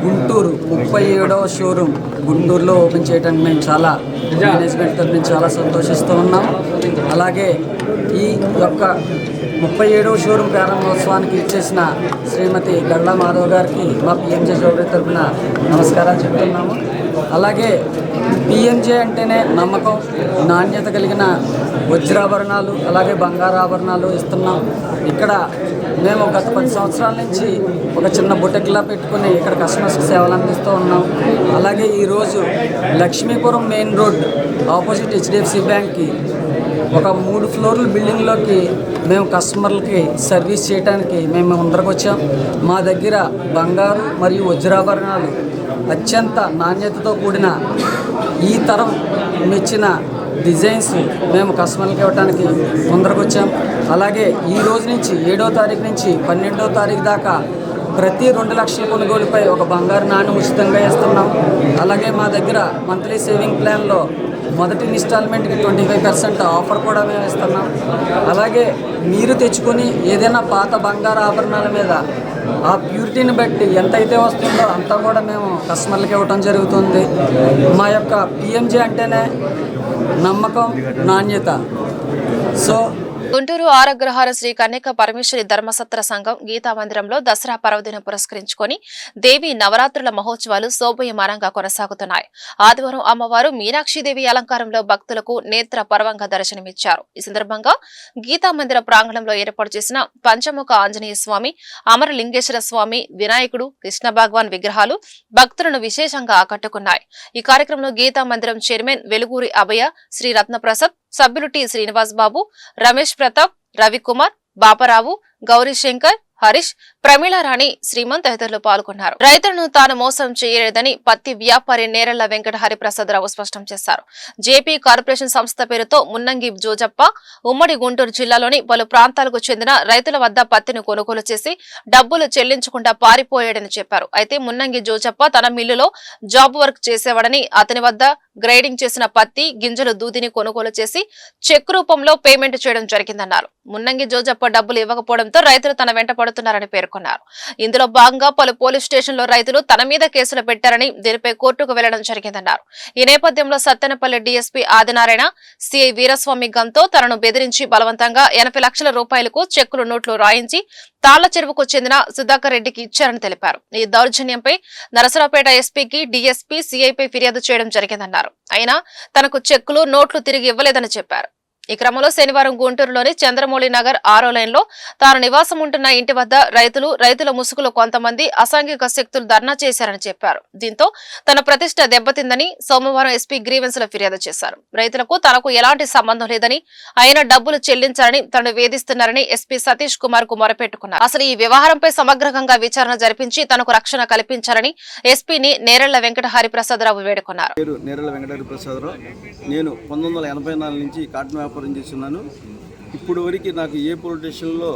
గుంటూరు 37వ షోరూమ్ గుంటూరులో ఓపెన్ చేయడానికి మేము చాలా మేనేజ్మెంట్ తరఫున చాలా సంతోషిస్తూ ఉన్నాం. అలాగే ఈ యొక్క 37వ షోరూమ్ ప్రారంభోత్సవానికి ఇచ్చేసిన శ్రీమతి గల్లా మాధవ్ గారికి మా పిఎంజే జ్యువెలరీ తరఫున నమస్కారాలు చెప్తున్నాము. అలాగే పిఎంజే అంటేనే నమ్మకం, నాణ్యత కలిగిన వజ్రాభరణాలు అలాగే బంగారు ఆభరణాలు ఇస్తున్నాం. ఇక్కడ మేము గత 10 సంవత్సరాల నుంచి ఒక చిన్న బుటెక్లా పెట్టుకుని ఇక్కడ కస్టమర్స్కి సేవలు అందిస్తూ ఉన్నాం. అలాగే ఈరోజు Lakshmipuram main road opposite HDFC బ్యాంక్కి ఒక 3 ఫ్లోర్ల బిల్డింగ్లోకి మేము కస్టమర్లకి సర్వీస్ చేయడానికి మేము ముందరకు వచ్చాం. మా దగ్గర బంగారు మరియు వజ్రాభరణాలు అత్యంత నాణ్యతతో కూడిన ఈ తరం మెచ్చిన డిజైన్స్ మేము కస్టమర్లకు ఇవ్వడానికి ముందరకు వచ్చాం. అలాగే ఈ రోజు నుంచి 7వ తారీఖు నుంచి 12వ తారీఖు దాకా ప్రతి 2 లక్షల కొనుగోలుపై ఒక బంగారు నాణ్యం ఉచితంగా ఇస్తున్నాం. అలాగే మా దగ్గర మంత్లీ సేవింగ్ ప్లాన్లో మొదటి ఇన్స్టాల్మెంట్కి 25% ఆఫర్ కూడా మేము ఇస్తున్నాం. అలాగే మీరు తెచ్చుకొని ఏదైనా పాత బంగారు ఆభరణాల మీద ఆ ప్యూరిటీని బట్టి ఎంతైతే వస్తుందో అంతా కూడా మేము కస్టమర్లకు ఇవ్వటం జరుగుతుంది. మా యొక్క పిఎంజే అంటేనే నమ్మకం, నాణ్యత. సో గుంటూరు ఆరగ్రహార శ్రీ కన్యక పరమేశ్వరి ధర్మసత్ర సంఘం గీతా మందిరంలో దసరా పర్వదినం పురస్కరించుకొని దేవి నవరాత్రుల మహోత్సవాలు శోభయమానంగా కొనసాగుతున్నాయి. ఆదివారం అమ్మవారు మీనాక్షిదేవి అలంకారంలో భక్తులకు నేత్ర పర్వంగా దర్శనమిచ్చారు. ఈ సందర్భంగా గీతా మందిర ప్రాంగణంలో ఏర్పాటు చేసిన పంచముఖ ఆంజనేయ స్వామి, అమరలింగేశ్వర స్వామి, వినాయకుడు, కృష్ణ భగవాన్ విగ్రహాలు భక్తులను విశేషంగా ఆకట్టుకున్నాయి. ఈ కార్యక్రమంలో గీతా మందిరం చైర్మన్ వెలుగూరి అభయ, శ్రీ రత్నప్రసాద్, సభ్యులు టి శ్రీనివాస్ బాబు, రమేష్ ప్రతాప్, రవికుమార్, బాపరావు, గౌరీశంకర్, హరీష్, ప్రమీళారాణి, శ్రీమంత్ తదితరులు పాల్గొన్నారు. రైతులను తాను మోసం చేయలేదని పత్తి వ్యాపారి నేరెళ్ల వెంకట హరిప్రసాదరావు స్పష్టం చేశారు. జేపీ కార్పొరేషన్ సంస్థ పేరుతో మున్నంగి జోజప్ప ఉమ్మడి గుంటూరు జిల్లాలోని పలు ప్రాంతాలకు చెందిన రైతుల వద్ద పత్తిని కొనుగోలు చేసి డబ్బులు చెల్లించకుండా పారిపోయాడని చెప్పారు. అయితే మున్నంగి జోజప్ప తన మిల్లులో జాబ్ వర్క్ చేసేవాడని, అతని వద్ద గ్రేడింగ్ చేసిన పత్తి గింజలు దూదిని కొనుగోలు చేసి చెక్ రూపంలో పేమెంట్ చేయడం జరిగిందన్నారు. మున్నంగి జోజప్ప డబ్బులు ఇవ్వకపోవడంతో రైతులు తన వెంట పడుతున్నారని పేర్కొన్నారు. ఇందులో భాగంగా పలు పోలీస్ స్టేషన్లో రైతులు తన మీద కేసులు పెట్టారని, దీనిపై కోర్టుకు వెళ్లడం జరిగిందన్నారు. ఈ నేపథ్యంలో సత్తెనపల్లి డీఎస్పీ ఆదినారాయణ, సిఐ వీరస్వామి గంతో తనను బెదిరించి బలవంతంగా 80 లక్షల రూపాయలకు చెక్కులు నోట్లు రాయించి తాళ్ల చెరువుకు చెందిన సుధాకర్ రెడ్డికి ఇచ్చారని తెలిపారు. ఈ దౌర్జన్యంపై నరసరావుపేట ఎస్పీకి డీఎస్పీ, సిఐపై ఫిర్యాదు చేయడం జరిగిందన్నారు. అయినా తనకు చెక్కులు నోట్లు తిరిగి ఇవ్వలేదని చెప్పారు. ఈ క్రమంలో శనివారం గుంటూరులోని చంద్రమౌళి నగర్ 6వ లైన్లో తాను నివాసం ఉంటున్న ఇంటి వద్ద రైతుల ముసుగులో కొంతమంది అసాంఘిక శక్తులు ధర్నా చేశారని చెప్పారు. దీంతో తన ప్రతిష్ట దెబ్బతిందని సోమవారం ఎస్పీ గ్రీవెన్స్ లో ఫిర్యాదు చేశారు. రైతులకు తనకు ఎలాంటి సంబంధం లేదని, ఆయన డబ్బులు చెల్లించారని, తనను వేధిస్తున్నారని ఎస్పీ సతీష్ కుమార్ కు మొరపెట్టుకున్నారు. అసలు ఈ వ్యవహారంపై సమగ్రంగా విచారణ జరిపించి తనకు రక్షణ కల్పించారని ఎస్పీని నేరెళ్ల వెంకట హరిప్రసాదరావు వేడుకున్నారు. నేను 1984 నుంచి కాటన్ వ్యాపారం చేస్తున్నాను. ఇప్పుడు వరకు నాకు ఏ పోలీస్ స్టేషన్లో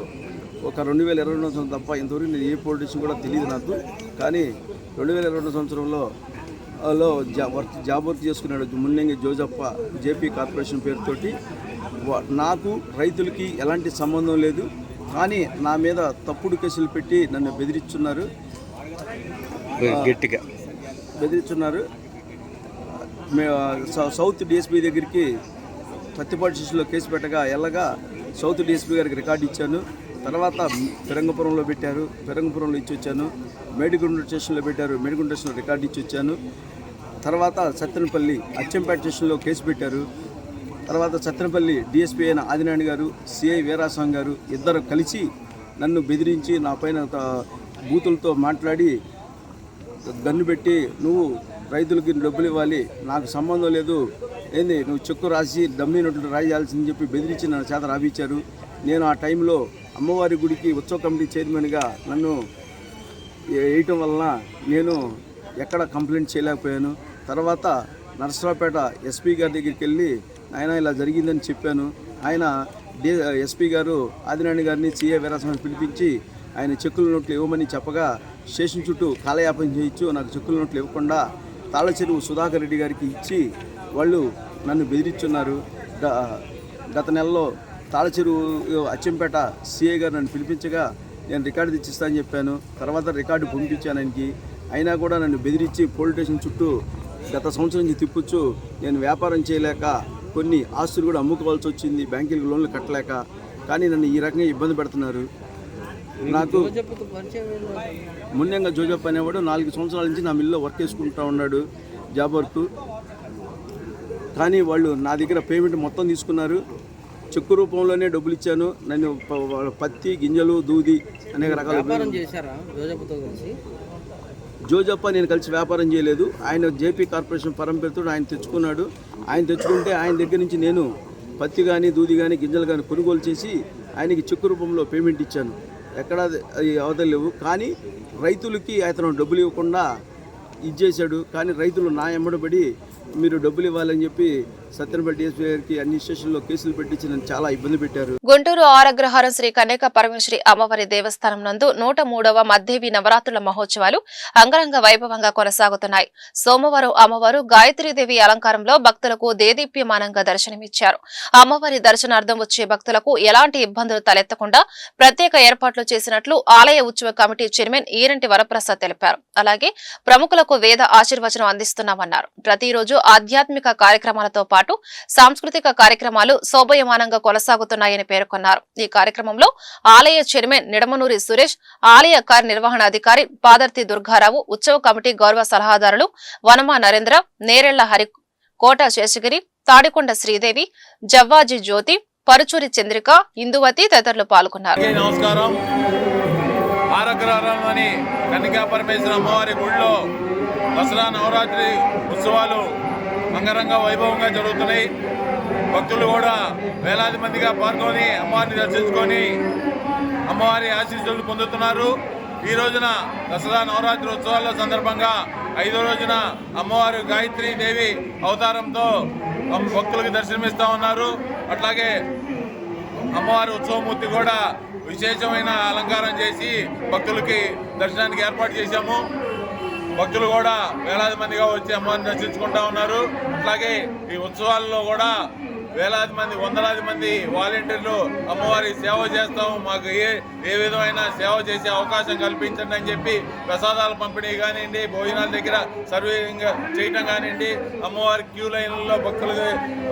ఒక 2022 సంవత్సరం తప్ప ఇంతవరకు నేను ఏ పోలీస్ స్టేషన్ కూడా తెలియదు నాకు. కానీ 2022 సంవత్సరంలో జాబ్ వర్క్ చేసుకున్నాడు మున్నంగి జోజప్ప జేపీ కార్పొరేషన్ పేరుతోటి. నాకు రైతులకి ఎలాంటి సంబంధం లేదు, కానీ నా మీద తప్పుడు కేసులు పెట్టి నన్ను బెదిరిస్తున్నారు. సౌత్ డిఎస్పీ దగ్గరికి పత్తిపాటి స్టేషన్లో కేసు పెట్టగా ఎల్లగా సౌత్ డిఎస్పీ గారికి రికార్డు ఇచ్చాను. తర్వాత పెరంగపురంలో పెట్టారు, పెరంగపురంలో ఇచ్చి వచ్చాను. మేడిగుండ స్టేషన్లో పెట్టారు, మేడిగుండ స్టేషన్లో రికార్డు ఇచ్చి వచ్చాను. తర్వాత సత్తెనపల్లి అచ్చంపేట స్టేషన్లో కేసు పెట్టారు. తర్వాత సత్తెనపల్లి డిఎస్పీ అయిన ఆదినారాయణ గారు, సిఐ వీరాస్వామి గారు ఇద్దరు కలిసి నన్ను బెదిరించి నా పైన బూతులతో మాట్లాడి గన్ను పెట్టి నువ్వు రైతులకి డబ్బులు ఇవ్వాలి, నాకు సంబంధం లేదు, ఏంది నువ్వు చెక్కు రాసి డమ్మీ నోట్లు రాయాల్సిందని చెప్పి బెదిరించి నన్ను చేత రాపించారు. నేను ఆ టైంలో అమ్మవారి గుడికి ఉత్సవ కమిటీ చైర్మన్గా నన్ను వేయటం వలన నేను ఎక్కడ కంప్లైంట్ చేయలేకపోయాను. తర్వాత నరసరావుపేట ఎస్పీ గారి దగ్గరికి వెళ్ళి ఆయన ఇలా జరిగిందని చెప్పాను. ఆయన ఎస్పీ గారు ఆదినారాయణ గారిని సిఏ వీరాస్వామిని పిలిపించి ఆయన చెక్కుల నోట్లు ఇవ్వమని చెప్పగా స్టేషన్ చుట్టూ కాలయాపన చేయొచ్చు, నాకు చెక్కుల నోట్లు ఇవ్వకుండా తాళచెరువు సుధాకర్ రెడ్డి గారికి ఇచ్చి వాళ్ళు నన్ను బెదిరించున్నారు. గత నెలలో తాళచెరువు అచ్చంపేట సిఏ గారు నన్ను పిలిపించగా నేను రికార్డు తెచ్చిస్తానని చెప్పాను. తర్వాత రికార్డు పంపించాను ఆయనకి. అయినా కూడా నన్ను బెదిరించి పోలీస్ స్టేషన్ చుట్టూ గత సంవత్సరం నుంచి తిప్పొచ్చు. నేను వ్యాపారం చేయలేక కొన్ని ఆస్తులు కూడా అమ్ముకోవాల్సి వచ్చింది, బ్యాంకులకు లోన్లు కట్టలేక. కానీ నన్ను ఈ రకంగా ఇబ్బంది పెడుతున్నారు. నాకు మున్యంగా జోజప్ప అనేవాడు 4 సంవత్సరాల నుంచి నా మిల్లులో వర్క్ చేసుకుంటూ ఉన్నాడు, జాబ్ వర్క్. కానీ వాళ్ళు నా దగ్గర పేమెంట్ మొత్తం తీసుకున్నారు. చెక్కు రూపంలోనే డబ్బులు ఇచ్చాను. నన్ను పత్తి గింజలు దూది అనేక రకాల జోజప్ప నేను కలిసి వ్యాపారం చేయలేదు. ఆయన జేపీ కార్పొరేషన్ పరంపరతో ఆయన తెచ్చుకున్నాడు. ఆయన తెచ్చుకుంటే ఆయన దగ్గర నుంచి నేను పత్తి కానీ దూది కానీ గింజలు కానీ కొనుగోలు చేసి ఆయనకి చెక్కు రూపంలో పేమెంట్ ఇచ్చాను. ఎక్కడా అవతలేవు. కానీ రైతులకి అతను డబ్బులు ఇవ్వకుండా ఇచ్చేశాడు. కానీ రైతులు నా ఎమ్మడబడి మీరు డబ్బులు ఇవ్వాలని చెప్పి సత్యనపల్లి డిఎస్పీ గారికి అన్ని స్టేషన్లో కేసులు పెట్టించి నన్ను చాలా ఇబ్బంది పెట్టారు. గుంటూరు ఆరగ్రహారం శ్రీ కన్యక పరమేశ్వరి అమ్మవారి దేవస్థానం నందు 103వ మధ్యవి నవరాత్రుల మహోత్సవాలు అంగరంగ వైభవంగా కొనసాగుతున్నాయి. సోమవారం అమ్మవారు గాయత్రీదేవి అలంకారంలో భక్తులకు దేదీప్యమానంగా దర్శనమిచ్చారు. అమ్మవారి దర్శనార్థం వచ్చే భక్తులకు ఎలాంటి ఇబ్బందులు తలెత్తకుండా ప్రత్యేక ఏర్పాట్లు చేసినట్లు ఆలయ ఉత్సవ కమిటీ చైర్మన్ ఈరంటి వరప్రసాద్ తెలిపారు. అలాగే ప్రముఖులకు వేద ఆశీర్వచనం అందిస్తున్నామన్నారు. ప్రతిరోజు ఆధ్యాత్మిక కార్యక్రమాలతో పాటు సాంస్కృతిక కార్యక్రమాలు శోభయమానంగా కొనసాగుతున్నాయని పేర్కొన్నారు. ఈ కార్యక్రమంలో ఆలయ చైర్మన్ నిడమనూరి సురేష్, ఆలయ కార్యనిర్వహణాధికారి పాదర్తి దుర్గారావు, ఉత్సవ కమిటీ గౌరవ సలహాదారులు వనమా నరేంద్ర, నేరెళ్ల హరి, కోట శేషగిరి, తాడికొండ శ్రీదేవి, జవ్వాజీ జ్యోతి, పరుచూరి చంద్రిక, ఇందువతి తదితరులు పాల్గొన్నారు. నమస్కారం. ఆరగ్రహారంలోని కన్యకా పరమేశ్వరి అమ్మవారి గుడిలో దసరా నవరాత్రి ఉత్సవాలు అంగరంగ వైభవంగా జరుగుతున్నాయి. భక్తులు కూడా వేలాది మందిగా పాల్గొని అమ్మవారిని దర్శించుకొని అమ్మవారి ఆశీస్సులు పొందుతున్నారు. ఈ రోజున దసరా నవరాత్రి ఉత్సవాల సందర్భంగా 5వ రోజున అమ్మవారు గాయత్రీ దేవి అవతారంతో భక్తులకు దర్శనమిస్తూ ఉన్నారు. అట్లాగే అమ్మవారి ఉత్సవమూర్తి కూడా విశేషమైన అలంకారం చేసి భక్తులకి దర్శనానికి ఏర్పాటు చేశాము. భక్తులు కూడా వేలాది మందిగా వచ్చి అమ్మవారిని దర్శించుకుంటా ఉన్నారు. అట్లాగే ఈ ఉత్సవాల్లో కూడా వేలాది మంది, వందలాది మంది వాలంటీర్లు అమ్మవారి సేవ చేస్తాము, మాకు ఏ విధమైన సేవ చేసే అవకాశం కల్పించండి అని చెప్పి ప్రసాదాల పంపిణీ కానివ్వండి, భోజనాల దగ్గర సర్వింగ్ చేయటం కానివ్వండి, అమ్మవారి క్యూ లైన్లలో భక్తులకు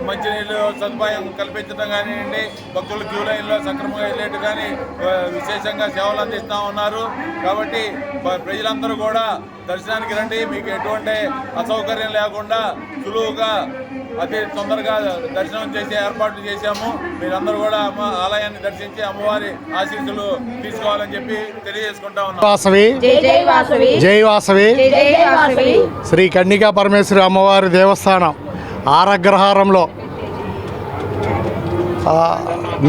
మంచినీళ్ళు సదుపాయం కల్పించడం కానివ్వండి, భక్తులు క్యూ లైన్లో సక్రమంగా వెళ్ళేట్టు కానీ విశేషంగా సేవలు అందిస్తూ ఉన్నారు. కాబట్టి ప్రజలందరూ కూడా దర్శనానికి రండి. మీకు ఎటువంటి అసౌకర్యం లేకుండా సులువుగా అతి తొందరగా దర్శనం చేసే ఏర్పాట్లు చేశాము. మీరందరూ కూడా అమ్మ ఆలయాన్ని దర్శించి అమ్మవారి ఆశీస్సులు తీసుకోవాలని చెప్పి తెలియజేసుకుంటా ఉన్నాం. జై వాసవి శ్రీ కన్యకా పరమేశ్వరి అమ్మవారి దేవస్థానం ఆరగ్రహారంలో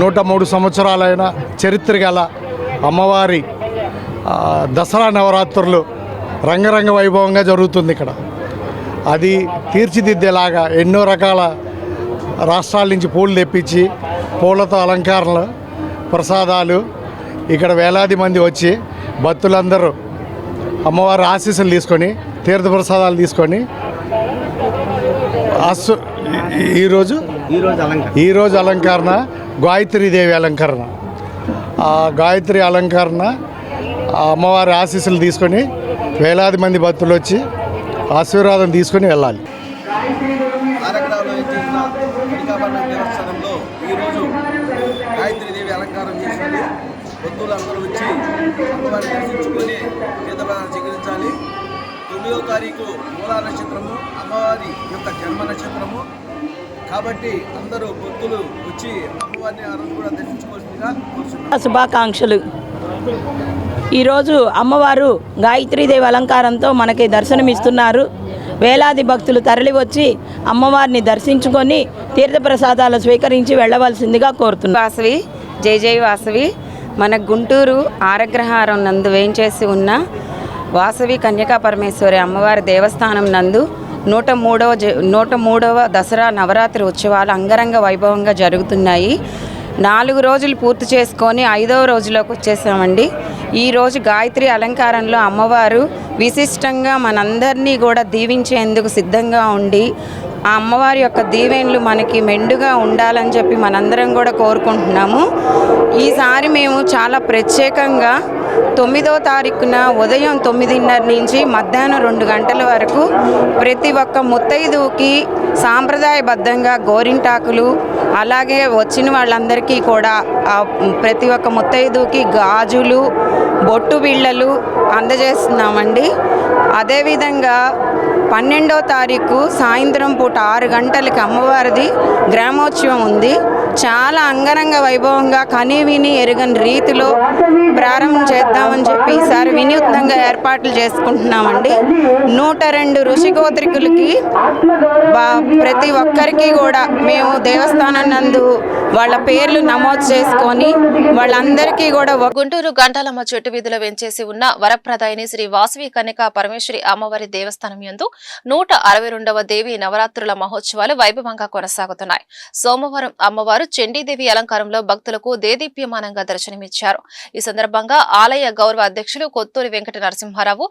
103 సంవత్సరాలైన చరిత్ర గల అమ్మవారి దసరా నవరాత్రులు రంగరంగ వైభవంగా జరుగుతుంది. ఇక్కడ అది తీర్చిదిద్దేలాగా ఎన్నో రకాల రాష్ట్రాల నుంచి పూలు తెప్పించి పూలతో అలంకరణలు, ప్రసాదాలు, ఇక్కడ వేలాది మంది వచ్చి భక్తులందరూ అమ్మవారి ఆశీస్సులు తీసుకొని తీర్థప్రసాదాలు తీసుకొని ఈరోజు అలంకరణ గాయత్రీదేవి అలంకరణ. ఆ గాయత్రి అలంకరణ అమ్మవారి ఆశీస్సులు తీసుకొని వేలాది మంది భక్తులు వచ్చి ఆశీర్వాదం తీసుకొని వెళ్ళాలి. ఆరగ్రహారంలో చేసిన కన్యకాపరమేశ్వరి దేవస్థానంలో ఈరోజు గాయత్రీదేవి అలంకారం చేసింది. భక్తులందరూ వచ్చి అమ్మవారిని దర్శించుకొని తీర్థప్రసాదాలు స్వీకరించాలి. 9వ తారీఖు మూలా నక్షత్రము, అమ్మవారి యొక్క జన్మ నక్షత్రము కాబట్టి అందరూ భక్తులు వచ్చి అమ్మవారిని ఆ రోజు కూడా దర్శించుకోవాల్సిందిగా కోరుతున్నాను. శుభాకాంక్షలు. ఈరోజు అమ్మవారు గాయత్రీదేవి అలంకారంతో మనకి దర్శనమిస్తున్నారు. వేలాది భక్తులు తరలి వచ్చి అమ్మవారిని దర్శించుకొని తీర్థప్రసాదాలు స్వీకరించి వెళ్ళవలసిందిగా కోరుతున్నారు. వాసవి జై జై వాసవి. మన గుంటూరు ఆరగ్రహారం నందు వేంచేసి ఉన్న వాసవి కన్యకా పరమేశ్వరి అమ్మవారి దేవస్థానం నందు 103వ దసరా నవరాత్రి ఉత్సవాలు అంగరంగ వైభవంగా జరుగుతున్నాయి. 4 రోజులు పూర్తి చేసుకొని 5వ రోజులోకి వచ్చేసామండి. ఈరోజు గాయత్రి అలంకారంలో అమ్మవారు విశిష్టంగా మనందరినీ కూడా దీవించేందుకు సిద్ధంగా ఉండి ఆ అమ్మవారి యొక్క దీవెనలు మనకి మెండుగా ఉండాలని చెప్పి మనందరం కూడా కోరుకుంటున్నాము. ఈసారి మేము చాలా ప్రత్యేకంగా 9వ తారీఖున ఉదయం 9:30 నుంచి మధ్యాహ్నం 2 గంటల వరకు ప్రతి ఒక్క ముత్తైదువుకి సాంప్రదాయబద్ధంగా గోరింటాకులు, అలాగే వచ్చిన వాళ్ళందరికీ కూడా ప్రతి ఒక్క ముత్తైదువుకి గాజులు, బొట్టు బిళ్ళలు అందజేస్తున్నామండి. అదేవిధంగా 12వ తారీఖు సాయంత్రం పూట 6 గంటలకి అమ్మవారిది గ్రామోత్సవం ఉంది. చాలా అంగరంగ వైభవంగా కనీవిని ఎరుగని రీతిలో ప్రారంభం చేద్దామని చెప్పి ఈసారి వినూత్నంగా ఏర్పాట్లు చేసుకుంటున్నామండి. 102 ఋషిగోత్రికులకి ప్రతి ఒక్కరికి కూడా మేము దేవస్థానం నందు వాళ్ళ పేర్లు నమోదు చేసుకొని వాళ్ళందరికీ కూడా గుంటూరు గంటాలమ్మ చెట్టు వీధిలో వెంచేసి ఉన్న వరప్రదాయిని శ్రీ వాసవి కన్యకా పరమేశ్వరి అమ్మవారి దేవస్థానం యందు 162వ దేవి నవరాత్రుల మహోత్సవాలు వైభవంగా కొనసాగుతున్నాయి. సోమవారం అమ్మవారు చండీదేవి అలంకారంలో భక్తులకు దేదీప్యమానంగా దర్శనమిచ్చారు. ఈ సందర్భంగా ఆలయ గౌరవ అధ్యక్షులు కొత్తూరి వెంకట నరసింహారావు,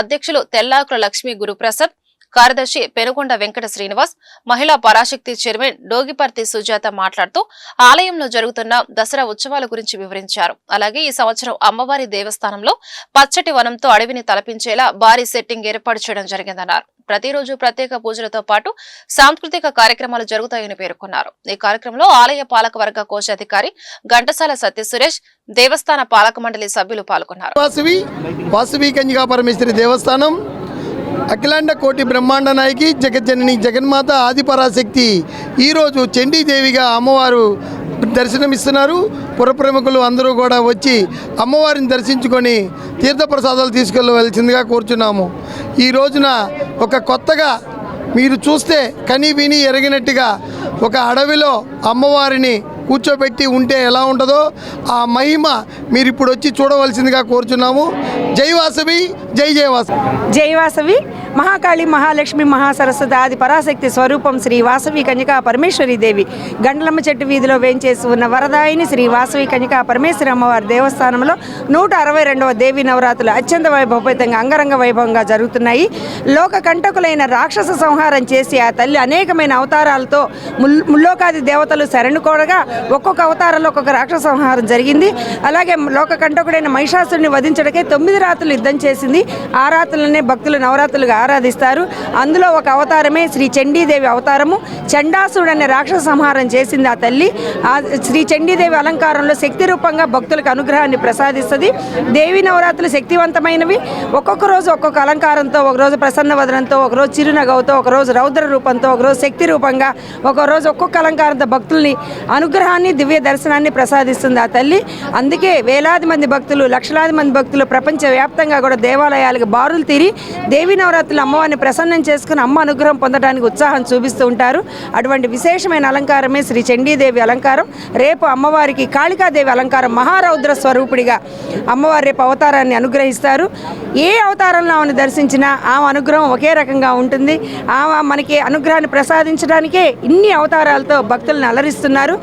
అధ్యక్షులు తెల్లాకుల లక్ష్మీ గురుప్రసాద్, కార్యదర్శి పెనుకొండ వెంకట శ్రీనివాస్, మహిళా పరాశక్తి చైర్మన్ డోగిపర్తి సుజాత మాట్లాడుతూ ఆలయంలో జరుగుతున్న దసరా ఉత్సవాల గురించి వివరించారు. అలాగే ఈ సంవత్సరం అమ్మవారి దేవస్థానంలో పచ్చటి వనంతో అడవిని తలపించేలా భారీ సెట్టింగ్ ఏర్పాటు చేయడం జరిగిందన్నారు. ప్రతిరోజు ప్రత్యేక పూజలతో పాటు సాంస్కృతిక కార్యక్రమాలు జరుగుతాయని పేర్కొన్నారు. ఈ కార్యక్రమంలో ఆలయ పాలక వర్గ కోశాధికారి ఘంటసాల సత్య సురేష్, దేవస్థాన పాలక మండలి సభ్యులు పాల్గొన్నారు. వాసవి కన్యకా పరమేశ్వరి దేవస్థానం అఖిలాండ కోటి బ్రహ్మాండ నాయకి జగజ్జనని జగన్మాత ఆదిపరాశక్తి ఈరోజు చండీదేవిగా అమ్మవారు దర్శనమిస్తున్నారు. పురప్రముఖులు అందరూ కూడా వచ్చి అమ్మవారిని దర్శించుకొని తీర్థప్రసాదాలు తీసుకెళ్ళవలసిందిగా కోరుచున్నాము. ఈ రోజున ఒక కొత్తగా మీరు చూస్తే కని విని ఎరగినట్టుగా ఒక అడవిలో అమ్మవారిని కూర్చోబెట్టి ఉంటే ఎలా ఉంటుందో ఆ మహిమ మీరు ఇప్పుడు వచ్చి చూడవలసిందిగా కోరుచున్నాము. జై వాసవి, జై జై వాసవి. జై వాసవి. మహాకాళి, మహాలక్ష్మి, మహాసరస్వతి ఆది పరాశక్తి స్వరూపం శ్రీ వాసవి కన్యకా పరమేశ్వరి దేవి గండలమ్మ చెట్టు వీధిలో వేంచేసి ఉన్న వరదాయిని శ్రీ వాసవి కన్యకా పరమేశ్వరి అమ్మవారి దేవస్థానంలో 162వ దేవి నవరాత్రులు అత్యంత వైభవపేతంగా అంగరంగ వైభవంగా జరుగుతున్నాయి. లోక కంటకులైన రాక్షస సంహారం చేసి ఆ తల్లి అనేకమైన అవతారాలతో ముల్లోకాది దేవతలు శరణు కోరగా ఒక్కొక్క అవతారంలో ఒక్కొక్క రాక్షస సంహారం జరిగింది. అలాగే లోక కంటకుడైన మహిషాసురుని వధించడకే 9 రాత్రులు యుద్ధం చేసింది. ఆ రాత్రులనే భక్తులు నవరాత్రులుగా ఆరాధిస్తారు. అందులో ఒక అవతారమే శ్రీ చండీదేవి అవతారము. చండాసుడు అనే రాక్షస సంహారం చేసింది ఆ తల్లి. ఆ శ్రీ చండీదేవి అలంకారంలో శక్తి రూపంగా భక్తులకు అనుగ్రహాన్ని ప్రసాదిస్తుంది. దేవి నవరాత్రులు శక్తివంతమైనవి. ఒక్కొక్క రోజు ఒక్కొక్క అలంకారంతో, ఒకరోజు ప్రసన్న వదనంతో, ఒకరోజు చిరునగవుతో, ఒకరోజు రౌద్ర రూపంతో, ఒకరోజు శక్తి రూపంగా, ఒకరోజు ఒక్కొక్క అలంకారంతో భక్తుల్ని అనుగ్రహాన్ని, దివ్య దర్శనాన్ని ప్రసాదిస్తుంది ఆ తల్లి. అందుకే వేలాది మంది భక్తులు, లక్షలాది మంది భక్తులు ప్రపంచవ్యాప్తంగా కూడా దేవాలయాలకు బారులు తీరి దేవి నవరాత్రులు అమ్మవారిని ప్రసన్నం చేసుకుని అమ్మ అనుగ్రహం పొందడానికి ఉత్సాహం చూపిస్తూ ఉంటారు. అటువంటి విశేషమైన అలంకారమే శ్రీ చండీదేవి అలంకారం. రేపు అమ్మవారికి కాళికాదేవి అలంకారం మహారౌద్ర స్వరూపుడిగా అమ్మవారి రేపు అవతారాన్ని అనుగ్రహిస్తారు. ఏ అవతారంలో ఆమెను దర్శించినా ఆమె అనుగ్రహం ఒకే రకంగా ఉంటుంది. ఆమె మనకి అనుగ్రహాన్ని ప్రసాదించడానికే ఇన్ని అవతారాలతో భక్తులను అలరిస్తున్నారు.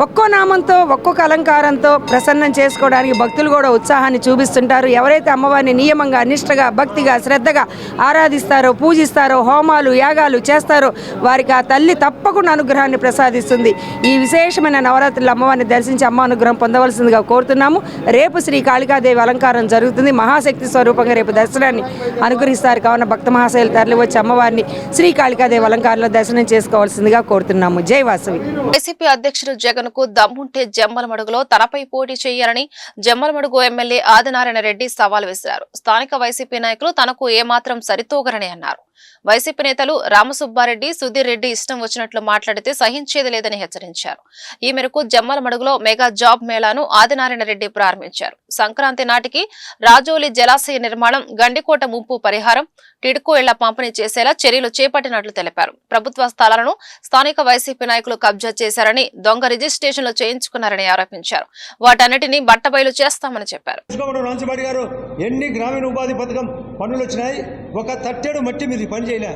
ఒక్కో నామంతో, ఒక్కొక్క అలంకారంతో ప్రసన్నం చేసుకోవడానికి భక్తులు కూడా ఉత్సాహాన్ని చూపిస్తుంటారు. ఎవరైతే అమ్మవారిని నియమంగా, నిష్ఠగా, భక్తిగా, శ్రద్ధగా ఆరాధిస్తారో, పూజిస్తారో, హోమాలు, యాగాలు చేస్తారో వారికి ఆ తల్లి తప్పకుండా అనుగ్రహాన్ని ప్రసాదిస్తుంది. ఈ విశేషమైన నవరాత్రులు అమ్మవారిని దర్శించి అమ్మ అనుగ్రహం పొందవలసిందిగా కోరుతున్నాము. రేపు శ్రీ కాళికాదేవి అలంకారం జరుగుతుంది. మహాశక్తి స్వరూపంగా రేపు దర్శనాన్ని అనుగ్రహిస్తారు. కావున భక్త మహాశయులు తరలి వచ్చి అమ్మవారిని శ్రీ కాళికాదేవి అలంకారంలో దర్శనం చేసుకోవాల్సిందిగా కోరుతున్నాము. జై వాసవి. వైసీపీ అధ్యక్షుడు జగన్ కు దమ్ముంటే జమ్మలమడుగులో తనపై పోటీ చేయాలని జమ్మలమడుగు ఎమ్మెల్యే ఆదినారాయణ రెడ్డి సవాల్ విసిరారు. స్థానిక వైసీపీ నాయకులు తనకు ఏమాత్రం సరితూగరని అన్నారు. వైసీపీ నేతలు రామసుబ్బారెడ్డి, సుధీర్ రెడ్డి ఇష్టం వచ్చినట్లు మాట్లాడితే సహించేది లేదని హెచ్చరించారు. ఈ మేరకు జమ్మలమడుగులో మెగా జాబ్ మేళాను ఆదినారాయణ రెడ్డి ప్రారంభించారు. సంక్రాంతి నాటికి రాజోలి జలాశయ నిర్మాణం, గండికోట ముంపు పరిహారం, టిడ్కో ఇళ్ల పంపిణీ చేసేలా చర్యలు చేపట్టినట్లు తెలిపారు. ప్రభుత్వ స్థలాలను స్థానిక వైసీపీ నాయకులు కబ్జా చేశారని, దొంగ రిజిస్ట్రేషన్లు చేయించుకున్నారని ఆరోపించారు. వాటన్నిటినీ బట్టబయలు చేస్తామని చెప్పారు. రాంచుబాడి గారు ఎన్ని గ్రామీణ ఉపాధి పథకం పనులు వచ్చినాయి, ఒక తట్టెడు మట్టి మీద పని చేయలే.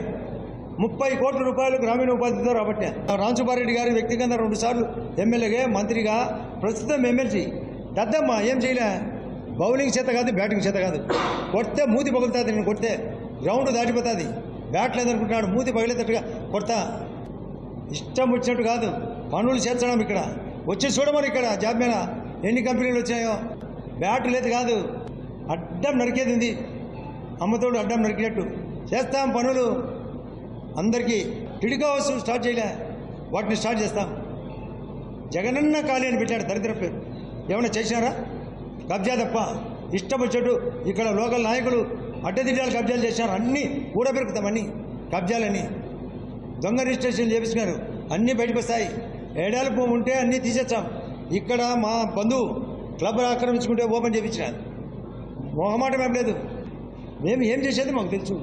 30 కోట్ల రూపాయలు గ్రామీణ ఉపాధితో రాబట్టే. రాంచుబారెడ్డి గారు వ్యక్తిగతంగా 2 సార్లు ఎమ్మెల్యేగా, మంత్రిగా, ప్రస్తుతం ఎమ్మెల్సీ. దద్దమ్మ ఏం చేయలే. బౌలింగ్ చేత కాదు, బ్యాటింగ్ చేత కాదు. కొడితే మూతి పగులుతుంది. నేను కొడితే గ్రౌండ్ దాటిపోతుంది. బ్యాట్ లేదనుకుంటున్నాడు, మూతి పగిలేటట్టుగా కొడతా. ఇష్టం వచ్చినట్టు కాదు, పనులు చేర్చడం. ఇక్కడ వచ్చి చూడమని, ఇక్కడ జాబ్ మీద ఎన్ని కంపెనీలు వచ్చాయో. బ్యాట్ లేదు కాదు, అడ్డం నరికేది ఉంది. అమ్మతోడు అడ్డం నరికినట్టు చేస్తాం పనులు. అందరికీ టిడికో వస్తువులు స్టార్ట్ చేయలే, వాటిని స్టార్ట్ చేస్తాం. జగనన్న ఖాళీ అని పెట్టాడు, దరిద్ర పేరు. ఏమైనా చేసినారా? కబ్జా తప్ప. ఇష్టం వచ్చేట్టు ఇక్కడ లోకల్ నాయకులు అడ్డదిడ్డాలు కబ్జాలు చేసినారు. అన్నీ కూడా పెరుగుతాం, అన్నీ కబ్జాలని. దొంగ రిజిస్ట్రేషన్ చేపించినారు, అన్నీ బయటకు వస్తాయి. ఏడాలు భూమి ఉంటే అన్నీ తీసేచ్చాం. ఇక్కడ మా బంధువు క్లబ్ ఆక్రమించుకుంటే ఓపెన్ చేయించినారు. మొహమాటం ఏం లేదు. మేము ఏం చేసేది మాకు తెలుసు.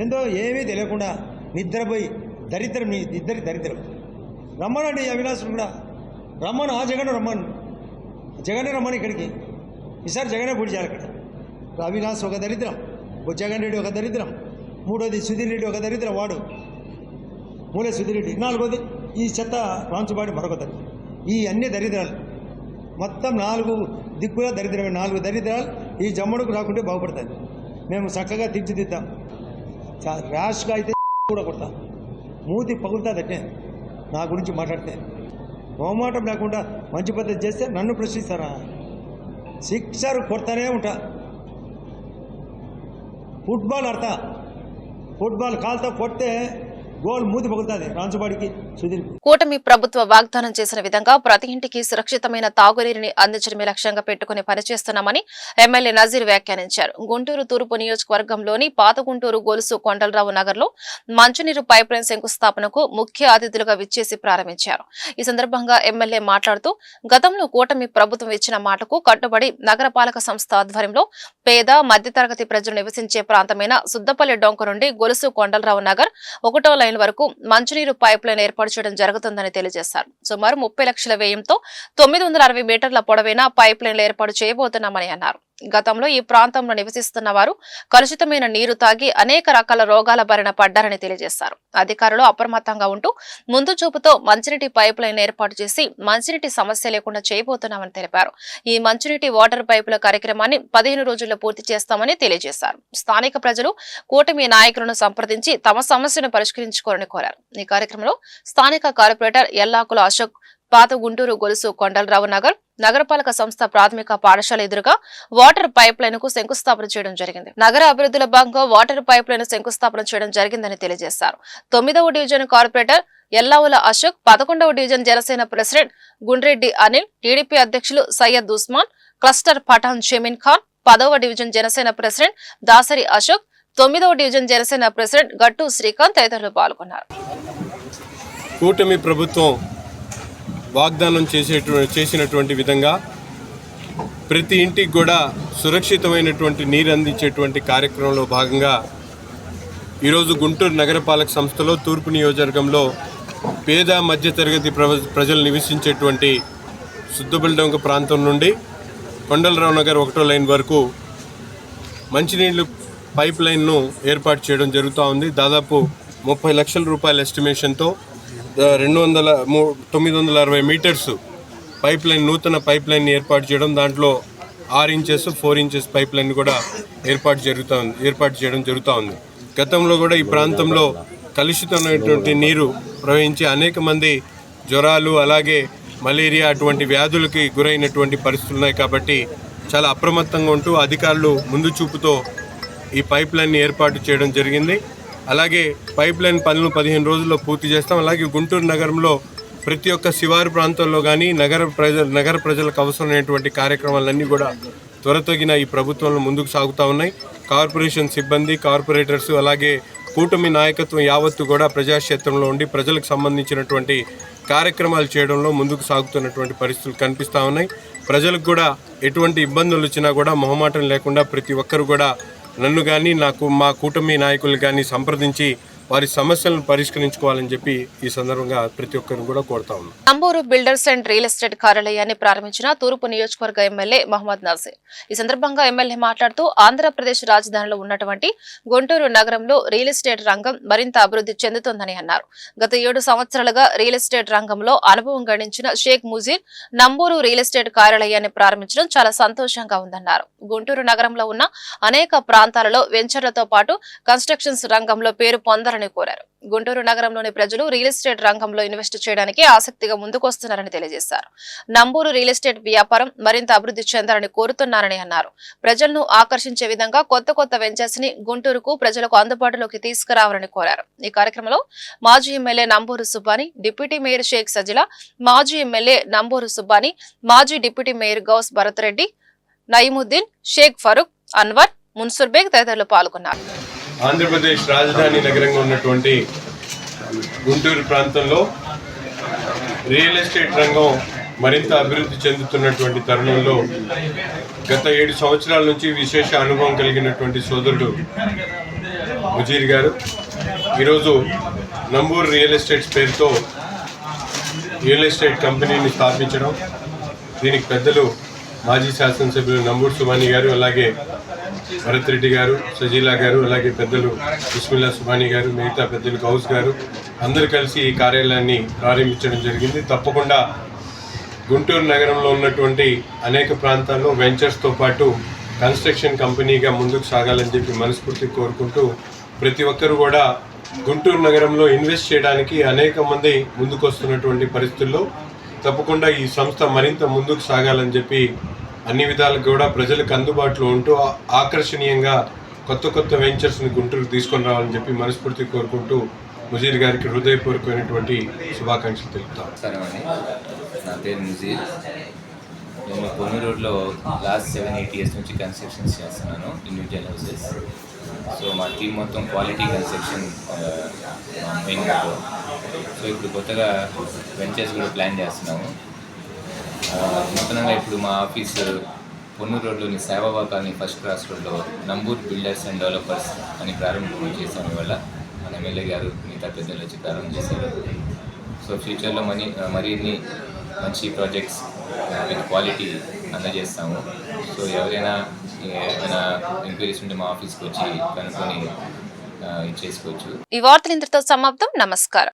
ఏందో ఏమీ తెలియకుండా నిద్రపోయి దరిద్రం, ఇద్దరి దరిద్రం. రమ్మనండి అవినాష్ కూడా రమ్మను. ఆ జగన్ రమ్మను, జగనే రమ్మని ఇక్కడికి. ఈసారి జగనే పూడి చేయాలి. ఇక్కడ అవినాష్ ఒక దరిద్రం, ఓ జగన్ రెడ్డి ఒక దరిద్రం, మూడోది సుధీర్ రెడ్డి ఒక దరిద్రం, వాడు మూలే సుధీర్ రెడ్డి, నాలుగోది ఈ చెత్త రాంచుబాడి మరొక దరిద్రం. ఈ అన్ని దరిద్రాలు మొత్తం 4 దిక్కుల దరిద్రమే. 4 దరిద్రాలు ఈ జమ్మడుకు రాకుంటే బాగుపడతాయి. మేము చక్కగా తీర్చిదిద్దాం. ర్యాష్గా అయితే కూడా కొడతాం, మూతి పగులుతుంది. అంటే నా గురించి మాట్లాడితే మొహమాటం లేకుండా మంచి పద్ధతి చేస్తే నన్ను ప్రశ్నిస్తారా? సిక్సర్ కొడతానే ఉంటా. ఫుట్బాల్ ఆడతా, ఫుట్బాల్ కాల్తో కొడితే గోల్ మూతి పగులుతుంది రాంచుబాడికి, సుధీర్. కూటమి ప్రభుత్వ వాగ్దానం చేసిన విధంగా ప్రతి ఇంటికి సురక్షితమైన తాగునీరుని అందించడమే లక్ష్యంగా పెట్టుకుని పనిచేస్తున్నామని ఎమ్మెల్యే నజీర్ వ్యాఖ్యానించారు. గుంటూరు తూర్పు నియోజకవర్గంలోని పాత గుంటూరు గొలుసు కొండలరావు నగర్ లో మంచినీరు పైప్ లైన్ శంకుస్థాపనకు ముఖ్య అతిథులుగా విచ్చేసి ప్రారంభించారు. ఈ సందర్భంగా ఎమ్మెల్యే మాట్లాడుతూ, గతంలో కూటమి ప్రభుత్వం ఇచ్చిన మాటకు కట్టుబడి నగరపాలక సంస్థ ఆధ్వర్యంలో పేద మధ్యతరగతి ప్రజలు నివసించే ప్రాంతమైన సుద్దపల్లి డొంక నుండి గొలుసు కొండలరావు నగర్ 1వ లైన్ వరకు మంచినీరు పైప్ లైన్ ఏర్పాటు చేయడం జరుగుతుందని తెలియజేశారు. సుమారు 30 లక్షల వ్యయంతో 960 మీటర్ల పొడవైన పైప్ లైన్లు ఏర్పాటు చేయబోతున్నామని అన్నారు. గతంలో ఈ ప్రాంతంలో నివసిస్తున్న వారు కలుషితమైన నీరు తాగి అనేక రకాల రోగాల బారిన పడ్డారని తెలియజేశారు. అధికారులు అప్రమత్తంగా ఉంటూ ముందు చూపుతో మంచినీటి పైప్ లైన్ ఏర్పాటు చేసి మంచినీటి సమస్య లేకుండా చేయబోతున్నామని తెలిపారు. ఈ మంచినీటి వాటర్ పైపుల కార్యక్రమాన్ని 15 రోజుల్లో పూర్తి చేస్తామని తెలియజేశారు. స్థానిక ప్రజలు కూటమి నాయకులను సంప్రదించి తమ సమస్యను పరిష్కరించుకోవాలని కోరారు. ఈ కార్యక్రమంలో స్థానిక కార్పొరేటర్ ఎల్లాకుల అశోక్, పాత గుంటూరు గొలుసు కొండలరావు నగర్ నగరపాలక సంస్థ ప్రాథమిక పాఠశాల ఎదురుగా వాటర్ పైప్ లైన్ కు శంకుస్థాపన చేయడం జరిగింది. నగర అభివృద్ధిలో భాగంగా వాటర్ పైప్ లైన్ శంకుస్థాపన చేయడం జరిగిందని తెలియజేశారు. 9వ డివిజన్ కార్పొరేటర్ ఎల్లావుల అశోక్, 11వ division Janasena president Gundreddy Anil, TDP అధ్యక్షులు సయ్యద్ ఉస్మాన్, క్లస్టర్ పఠాన్ షమీన్ ఖాన్, 10వ డివిజన్ జనసేన ప్రెసిడెంట్ దాసరి అశోక్, 9వ డివిజన్ జనసేన ప్రెసిడెంట్ గట్టు శ్రీకాంత్ తదితరులు పాల్గొన్నారు. కూటమి ప్రభుత్వం వాగ్దానం చేసినటువంటి విధంగా ప్రతి ఇంటికి కూడా సురక్షితమైనటువంటి నీరు అందించేటువంటి కార్యక్రమంలో భాగంగా ఈరోజు గుంటూరు నగరపాలక సంస్థలో తూర్పు నియోజకవర్గంలో పేద మధ్యతరగతి ప్రజలు నివసించేటువంటి సుద్దబిల్డొంక ప్రాంతం నుండి కొండలరావు నగర్ 1వ లైన్ వరకు మంచినీళ్ళు పైప్ లైన్ను ఏర్పాటు చేయడం జరుగుతూ ఉంది. దాదాపు 30 లక్షల రూపాయల ఎస్టిమేషన్తో 960 మీటర్స్ పైప్ లైన్, నూతన పైప్ లైన్ ఏర్పాటు చేయడం, దాంట్లో 6 ఇంచెస్ 4 ఇంచెస్ పైప్ లైన్ కూడా ఏర్పాటు చేయడం జరుగుతూ ఉంది. గతంలో కూడా ఈ ప్రాంతంలో కలుషితమైనటువంటి నీరు ప్రవహించి అనేక మంది జ్వరాలు, అలాగే మలేరియా అటువంటి వ్యాధులకి గురైనటువంటి పరిస్థితులు ఉన్నాయి. కాబట్టి చాలా అప్రమత్తంగా ఉంటూ అధికారులు ముందు చూపుతో ఈ పైప్ లైన్ని ఏర్పాటు చేయడం జరిగింది. అలాగే పైప్ లైన్ పనులు 15 రోజుల్లో పూర్తి చేస్తాం. అలాగే గుంటూరు నగరంలో ప్రతి ఒక్క శివారు ప్రాంతంలో కానీ నగర ప్రజలకు అవసరమైనటువంటి కార్యక్రమాలన్నీ కూడా త్వరతగిన ఈ ప్రభుత్వంలో ముందుకు సాగుతూ ఉన్నాయి. కార్పొరేషన్ సిబ్బంది, కార్పొరేటర్స్, అలాగే కూటమి నాయకత్వం యావత్తు కూడా ప్రజాక్షేత్రంలో ఉండి ప్రజలకు సంబంధించినటువంటి కార్యక్రమాలు చేయడంలో ముందుకు సాగుతున్నటువంటి పరిస్థితులు కనిపిస్తూ ఉన్నాయి. ప్రజలకు కూడా ఎటువంటి ఇబ్బందులు వచ్చినా కూడా మొహమాటం లేకుండా ప్రతి ఒక్కరు కూడా నన్ను కానీ మా కూటమి నాయకులు కానీ సంప్రదించి వారి సమస్యలను పరిష్కరించుకోవాలని చెప్పి ఈ సందర్భంగా ప్రతి ఒక్కరిని కూడా కోరుతా ఉన్నాం. Namburu builders and real estate కార్యాలయాన్ని ప్రారంభించిన తూర్పు నియోజకవర్గ ఎమ్మెల్యే మహమ్మద్ నజీర్. ఈ సందర్భంగా ఎమ్మెల్యే మాట్లాడుతూ ఆంధ్రప్రదేశ్ రాజధానిలో ఉన్నటువంటి గుంటూరు నగరంలో రియల్ ఎస్టేట్ రంగం మరింత అభివృద్ధి చెందుతోందని అన్నారు. గత 7 సంవత్సరాలుగా రియల్ ఎస్టేట్ రంగంలో అనుభవం గడించిన షేక్ ముజీర్ నంబూరు రియల్ ఎస్టేట్ కార్యాలయాన్ని ప్రారంభించడం చాలా సంతోషంగా ఉందన్నారు. గుంటూరు నగరంలో ఉన్న అనేక ప్రాంతాలలో వెంచర్లతో పాటు కన్స్ట్రక్షన్స్ రంగంలో పేరు పొందాలని కోరారు. గుంటూరు నగరంలోని ప్రజలు రియల్ ఎస్టేట్ రంగంలో ఇన్వెస్ట్ చేయడానికి ఆసక్తిగా ముందుకొస్తున్నారని తెలియజేశారు. నంబూరు రియల్ ఎస్టేట్ వ్యాపారం మరింత అభివృద్ధి చెందాలని కోరుతున్నారని అన్నారు. ప్రజలను ఆకర్షించే విధంగా కొత్త వెంచర్స్ ని గుంటూరుకు ప్రజలకు అందుబాటులోకి తీసుకురావాలని కోరారు. ఈ కార్యక్రమంలో మాజీ MLA Namburu Subbani, deputy mayor Sheikh Sajila, మాజీ ఎమ్మెల్యే నంబూరు సుబ్బాని, మాజీ డిప్యూటీ మేయర్ గౌస్ భరత్ రెడ్డి, నయీముద్దీన్, షేక్ ఫరూక్, అన్వర్, మున్సూర్ బేగ్ తదితరులు పాల్గొన్నారు. ఆంధ్రప్రదేశ్ రాజధాని నగరంగా ఉన్నటువంటి గుంటూరు ప్రాంతంలో రియల్ ఎస్టేట్ రంగం మరింత అభివృద్ధి చెందుతున్నటువంటి తరుణంలో గత 7 సంవత్సరాల నుంచి విశేష అనుభవం కలిగినటువంటి సోదరుడు ముజీర్ గారు ఈరోజు నంబూరు రియల్ ఎస్టేట్స్ పేరుతో రియల్ ఎస్టేట్ కంపెనీని స్థాపించడం, దీనికి పెద్దలు మాజీ శాసనసభ్యులు నంబూరు సుబాని గారు, అలాగే భరత్ రెడ్డి గారు, సజీలా గారు, అలాగే పెద్దలు బిస్మిల్లా సుబాని గారు, మిగతా పెద్దలు గౌస్ గారు అందరూ కలిసి ఈ కార్యాలయాన్ని ప్రారంభించడం జరిగింది. తప్పకుండా గుంటూరు నగరంలో ఉన్నటువంటి అనేక ప్రాంతాల్లో వెంచర్స్తో పాటు కన్స్ట్రక్షన్ కంపెనీగా ముందుకు సాగాలని చెప్పి మనస్ఫూర్తిగా కోరుకుంటూ ప్రతి ఒక్కరు కూడా గుంటూరు నగరంలో ఇన్వెస్ట్ చేయడానికి అనేక మంది ముందుకు వస్తున్నటువంటి పరిస్థితుల్లో తప్పకుండా ఈ సంస్థ మరింత ముందుకు సాగాలని చెప్పి అన్ని విధాలుగా కూడా ప్రజలకు అందుబాటులో ఉంటూ ఆకర్షణీయంగా కొత్త వెంచర్స్ని గుంటూరుకు తీసుకొని రావాలని చెప్పి మనస్ఫూర్తిగా కోరుకుంటూ ముజీర్ గారికి హృదయపూర్వకమైనటువంటి శుభాకాంక్షలు తెలుపుతాం. నా పేరు ముజీర్. నేను పొన్నూరు రోడ్లో లాస్ట్ 7-8 ఇయర్స్ నుంచి కన్స్ట్రక్షన్స్ చేస్తున్నాను, ఇండివిజువల్ హౌసెస్. సో మా టీం మొత్తం క్వాలిటీ కన్స్ట్రక్షన్ మెయిన్ రోడ్లో. సో ఇప్పుడు కొత్తగా వెంచర్స్ కూడా ప్లాన్ చేస్తున్నాము. నూతనంగా ఇప్పుడు మా ఆఫీస్ పొన్నూరు రోడ్లోని సేవాబా కాలనీ ఫస్ట్ క్రాస్ రోడ్లో నంబూర్ బిల్డర్స్ అండ్ డెవలపర్స్ అని ప్రారంభం చేశాము. ఇవాళ మన ఎమ్మెల్యే గారు మిగతా పెద్దలు వచ్చి ప్రారంభం చేశారు. సో ఫ్యూచర్లో మరిన్ని మంచి ప్రాజెక్ట్స్ విత్ క్వాలిటీ అందజేస్తాము. సో ఏమైనా ఎంక్వైరీస్ ఉంటే మా ఆఫీస్కి వచ్చి కనుక్కొని చేసుకోవచ్చు. ఈ వార్తలు ఇంతటితో సమాప్తం. నమస్కారం.